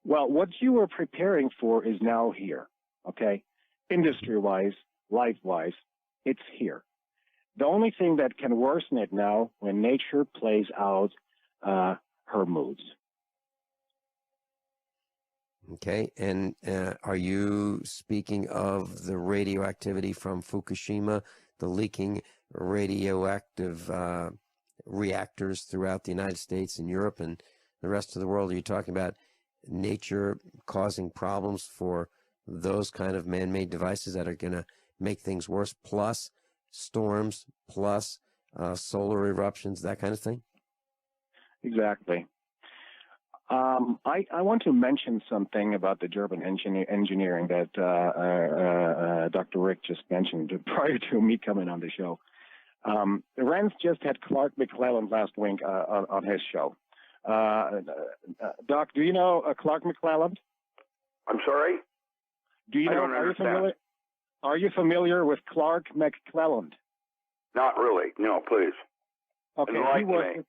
Well, what you were preparing for is now here, okay? Industry-wise, life-wise, it's here. the only thing that can worsen it now when nature plays out her moods. Okay, and are you speaking of the radioactivity from Fukushima, the leaking radioactive reactors throughout the United States and Europe and the rest of the world? Are you talking about nature causing problems for those kind of man-made devices that are going to make things worse, plus storms, plus solar eruptions, that kind of thing? Exactly. I want to mention something about the German engineering that Dr. Rick just mentioned prior to me coming on the show. Renz just had Clark McClelland last week on his show. Doc, do you know Clark McClelland? I'm sorry? Do you know? I don't understand. Are you familiar with Clark McClelland? Not really. No, please. Okay, he Enlighten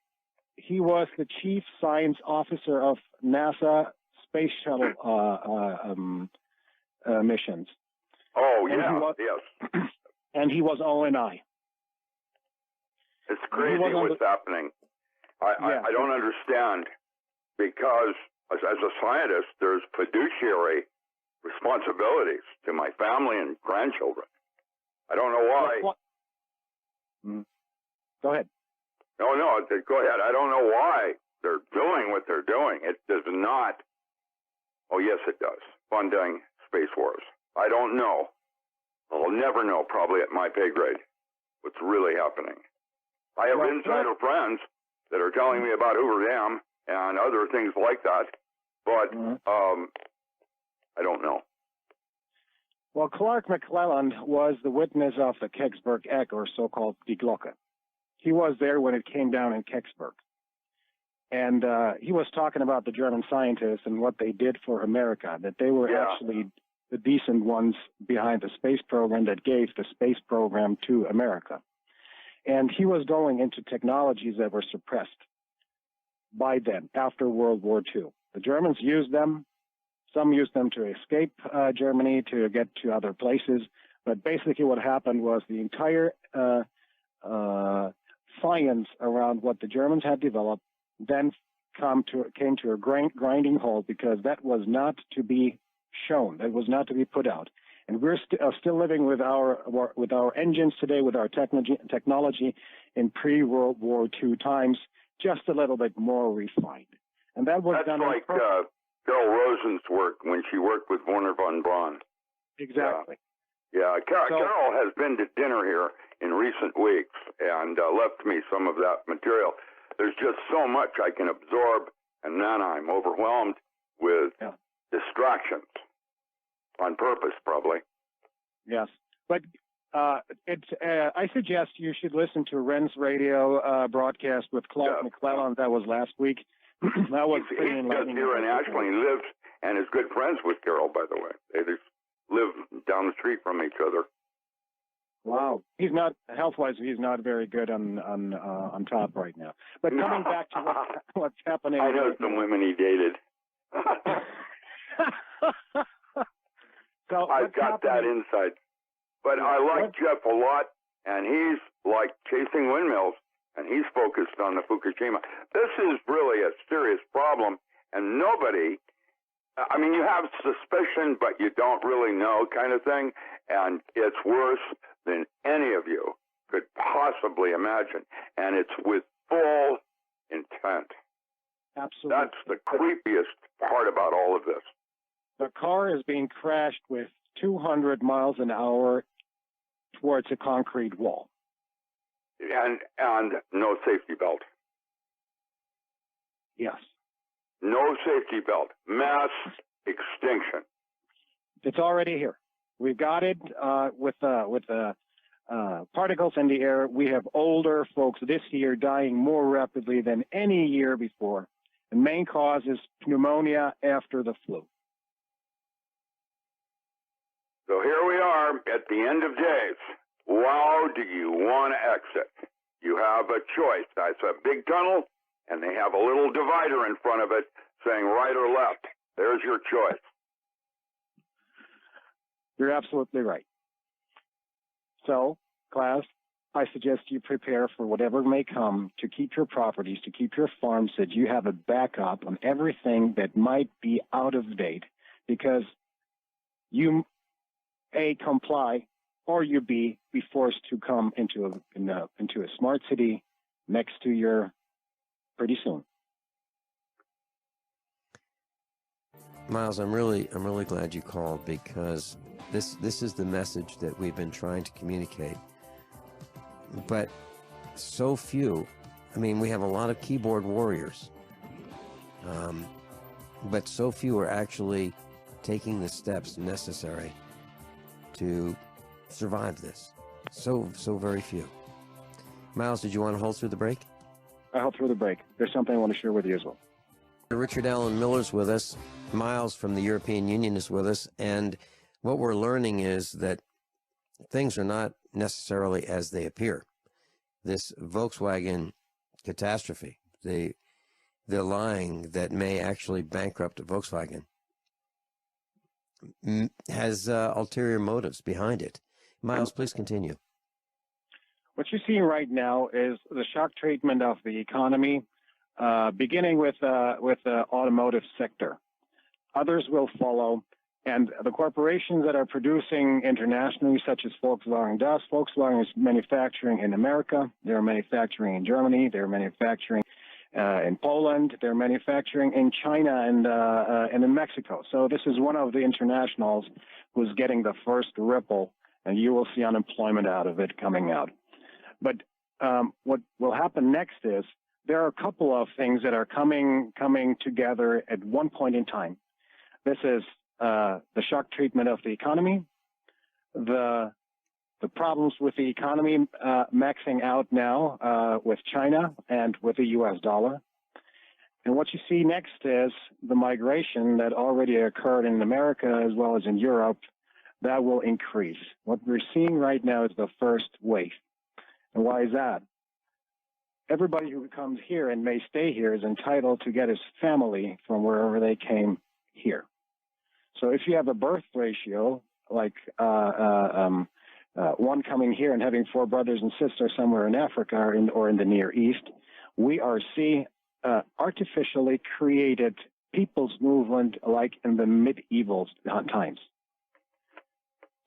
me. was the chief science officer of NASA space shuttle missions. Oh, And yeah, he was- yes. And he was O&I. It's crazy what's happening. I don't understand, because as a scientist, there's fiduciary responsibilities to my family and grandchildren. I don't know why. Go ahead. No, go ahead. I don't know why they're doing what they're doing. It does not. Oh, yes, it does. Funding space wars. I don't know. I'll never know, probably at my pay grade, what's really happening. I have insider friends that are telling me about Hoover Dam and other things like that, but I don't know. Well, Clark McClelland was the witness of the Kecksburg Egg, or so-called Die Glocke. He was there when it came down in Kecksburg. And he was talking about the German scientists and what they did for America, that they were actually the decent ones behind the space program that gave the space program to America. And he was going into technologies that were suppressed by them after World War II. The Germans used them. Some used them to escape Germany, to get to other places. But basically what happened was the entire science around what the Germans had developed then came to a grinding halt, because that was not to be shown. That was not to be put out. And we're still living with our engines today, with our technology in pre-World War II times, just a little bit more refined. And that was done like Carol Rosen's work when she worked with Werner von Braun. Exactly. Yeah, Carol has been to dinner here in recent weeks and left me some of that material. There's just so much I can absorb, and then I'm overwhelmed with distractions. On purpose, probably. Yes, but I suggest you should listen to Ren's radio broadcast with Clark McClelland. That was last week. That was pretty enlightening. He's here in Ashland. He lives and is good friends with Carol, by the way. They just live down the street from each other. Wow, he's not health-wise. He's not very good on top right now. But coming back to what's happening, I know some women he dated. So I've got that insight. But I like Jeff a lot, and he's like chasing windmills, and he's focused on the Fukushima. This is really a serious problem, and nobody, I mean, you have suspicion, but you don't really know kind of thing, and it's worse than any of you could possibly imagine, and it's with full intent. Absolutely. That's the creepiest part about all of this. The car is being crashed with 200 miles an hour towards a concrete wall. And no safety belt. Yes. No safety belt. Mass extinction. It's already here. We've got it with the particles in the air. We have older folks this year dying more rapidly than any year before. The main cause is pneumonia after the flu. So here we are at the end of days. Wow, do you want to exit? You have a choice. That's a big tunnel, and they have a little divider in front of it saying right or left. There's your choice. You're absolutely right. So, class, I suggest you prepare for whatever may come to keep your properties, to keep your farms, so that you have a backup on everything that might be out of date, because you, A, comply, or you, B, be forced to come into a smart city next to your pretty soon. Miles, I'm really glad you called, because this is the message that we've been trying to communicate. But so few, I mean, we have a lot of keyboard warriors, but so few are actually taking the steps necessary to survive this. So very few. Miles, did you want to hold through the break? I held through the break. There's something I want to share with you as well. Richard Allen Miller's with us. Miles from the European Union is with us. And what we're learning is that things are not necessarily as they appear. This Volkswagen catastrophe, the lying that may actually bankrupt Volkswagen, has ulterior motives behind it. Miles, please continue. What you're seeing right now is the shock treatment of the economy, beginning with the automotive sector. Others will follow, and the corporations that are producing internationally, such as Volkswagen does. Volkswagen is manufacturing in America. They're manufacturing in Germany. They're manufacturing in Poland. They're manufacturing in China and in Mexico. So this is one of the internationals who's getting the first ripple, and you will see unemployment out of it coming out. But what will happen next is there are a couple of things that are coming together at one point in time. This is the shock treatment of the economy, the problems with the economy maxing out now with China and with the U.S. dollar. And what you see next is the migration that already occurred in America as well as in Europe. That will increase. What we're seeing right now is the first wave. And why is that? Everybody who comes here and may stay here is entitled to get his family from wherever they came here. So if you have a birth ratio like one coming here and having 4 brothers and sisters somewhere in Africa or in the Near East, we are seeing artificially created people's movement like in the medieval times.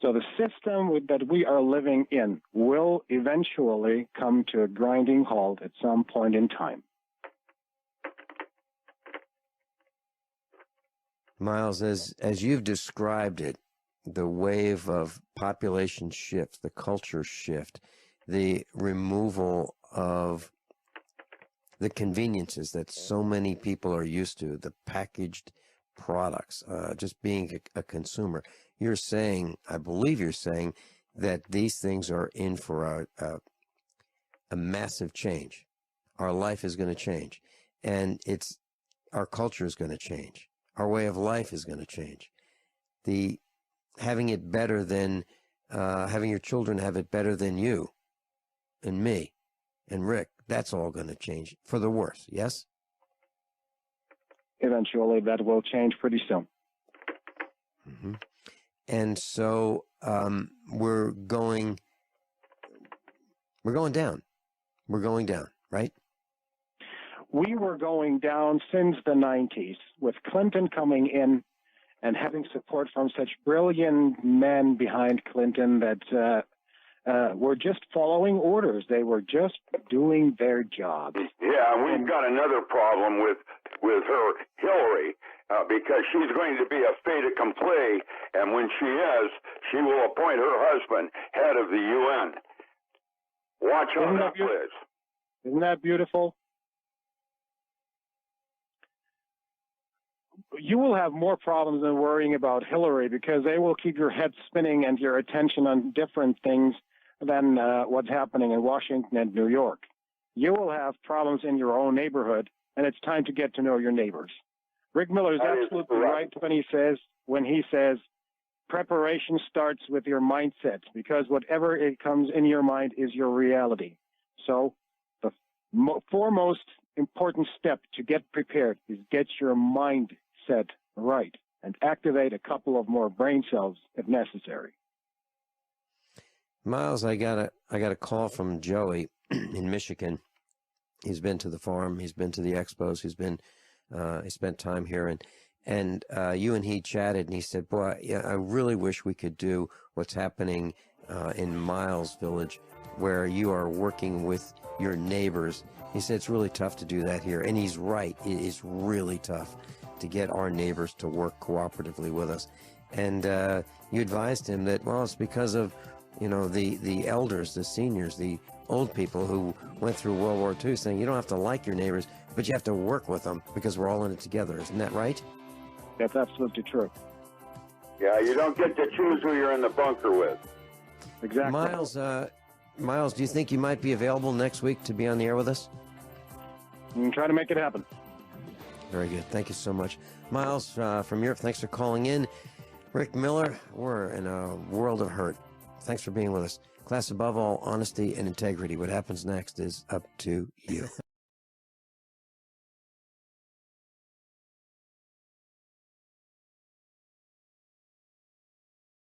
So the system that we are living in will eventually come to a grinding halt at some point in time. Miles, as you've described it, the wave of population shift, the culture shift, the removal of the conveniences that so many people are used to, the packaged products, just being a consumer. You're saying, I believe you're saying, that these things are in for a massive change. Our life is going to change, and our culture is going to change. Our way of life is going to change. Having it better than, having your children have it better than you and me and Rick, that's all going to change for the worse, yes? Eventually, that will change pretty soon. Mm-hmm. And so we're going down. We're going down, right? We were going down since the 90s, with Clinton coming in and having support from such brilliant men behind Clinton that were just following orders. They were just doing their job. Yeah, we've got another problem with her, Hillary, because she's going to be a fait accompli, and when she is, she will appoint her husband head of the UN. Watch on that, please. Isn't that beautiful? You will have more problems than worrying about Hillary, because they will keep your head spinning and your attention on different things than what's happening in Washington and New York. You will have problems in your own neighborhood, and it's time to get to know your neighbors. Rick Miller is absolutely right when he says preparation starts with your mindset, because whatever it comes in your mind is your reality. So the foremost important step to get prepared is get your mindset right and activate a couple of more brain cells if necessary. Miles, I got a call from Joey in Michigan. He's been to the farm. He's been to the expos. He spent time here, and you and he chatted, and he said, "Boy, yeah, I really wish we could do what's happening in Miles Village, where you are working with your neighbors." He said it's really tough to do that here, and he's right. It is really tough to get our neighbors to work cooperatively with us. And you advised him that, well, it's because of, the elders, the seniors, the old people who went through World War II, saying you don't have to like your neighbors, but you have to work with them because we're all in it together. Isn't that right? That's absolutely true. Yeah, you don't get to choose who you're in the bunker with. Exactly. Miles, do you think you might be available next week to be on the air with us? You can try to make it happen. Very good. Thank you so much. Miles from Europe, thanks for calling in. Rick Miller, we're in a world of hurt. Thanks for being with us. Class, above all, honesty and integrity. What happens next is up to you.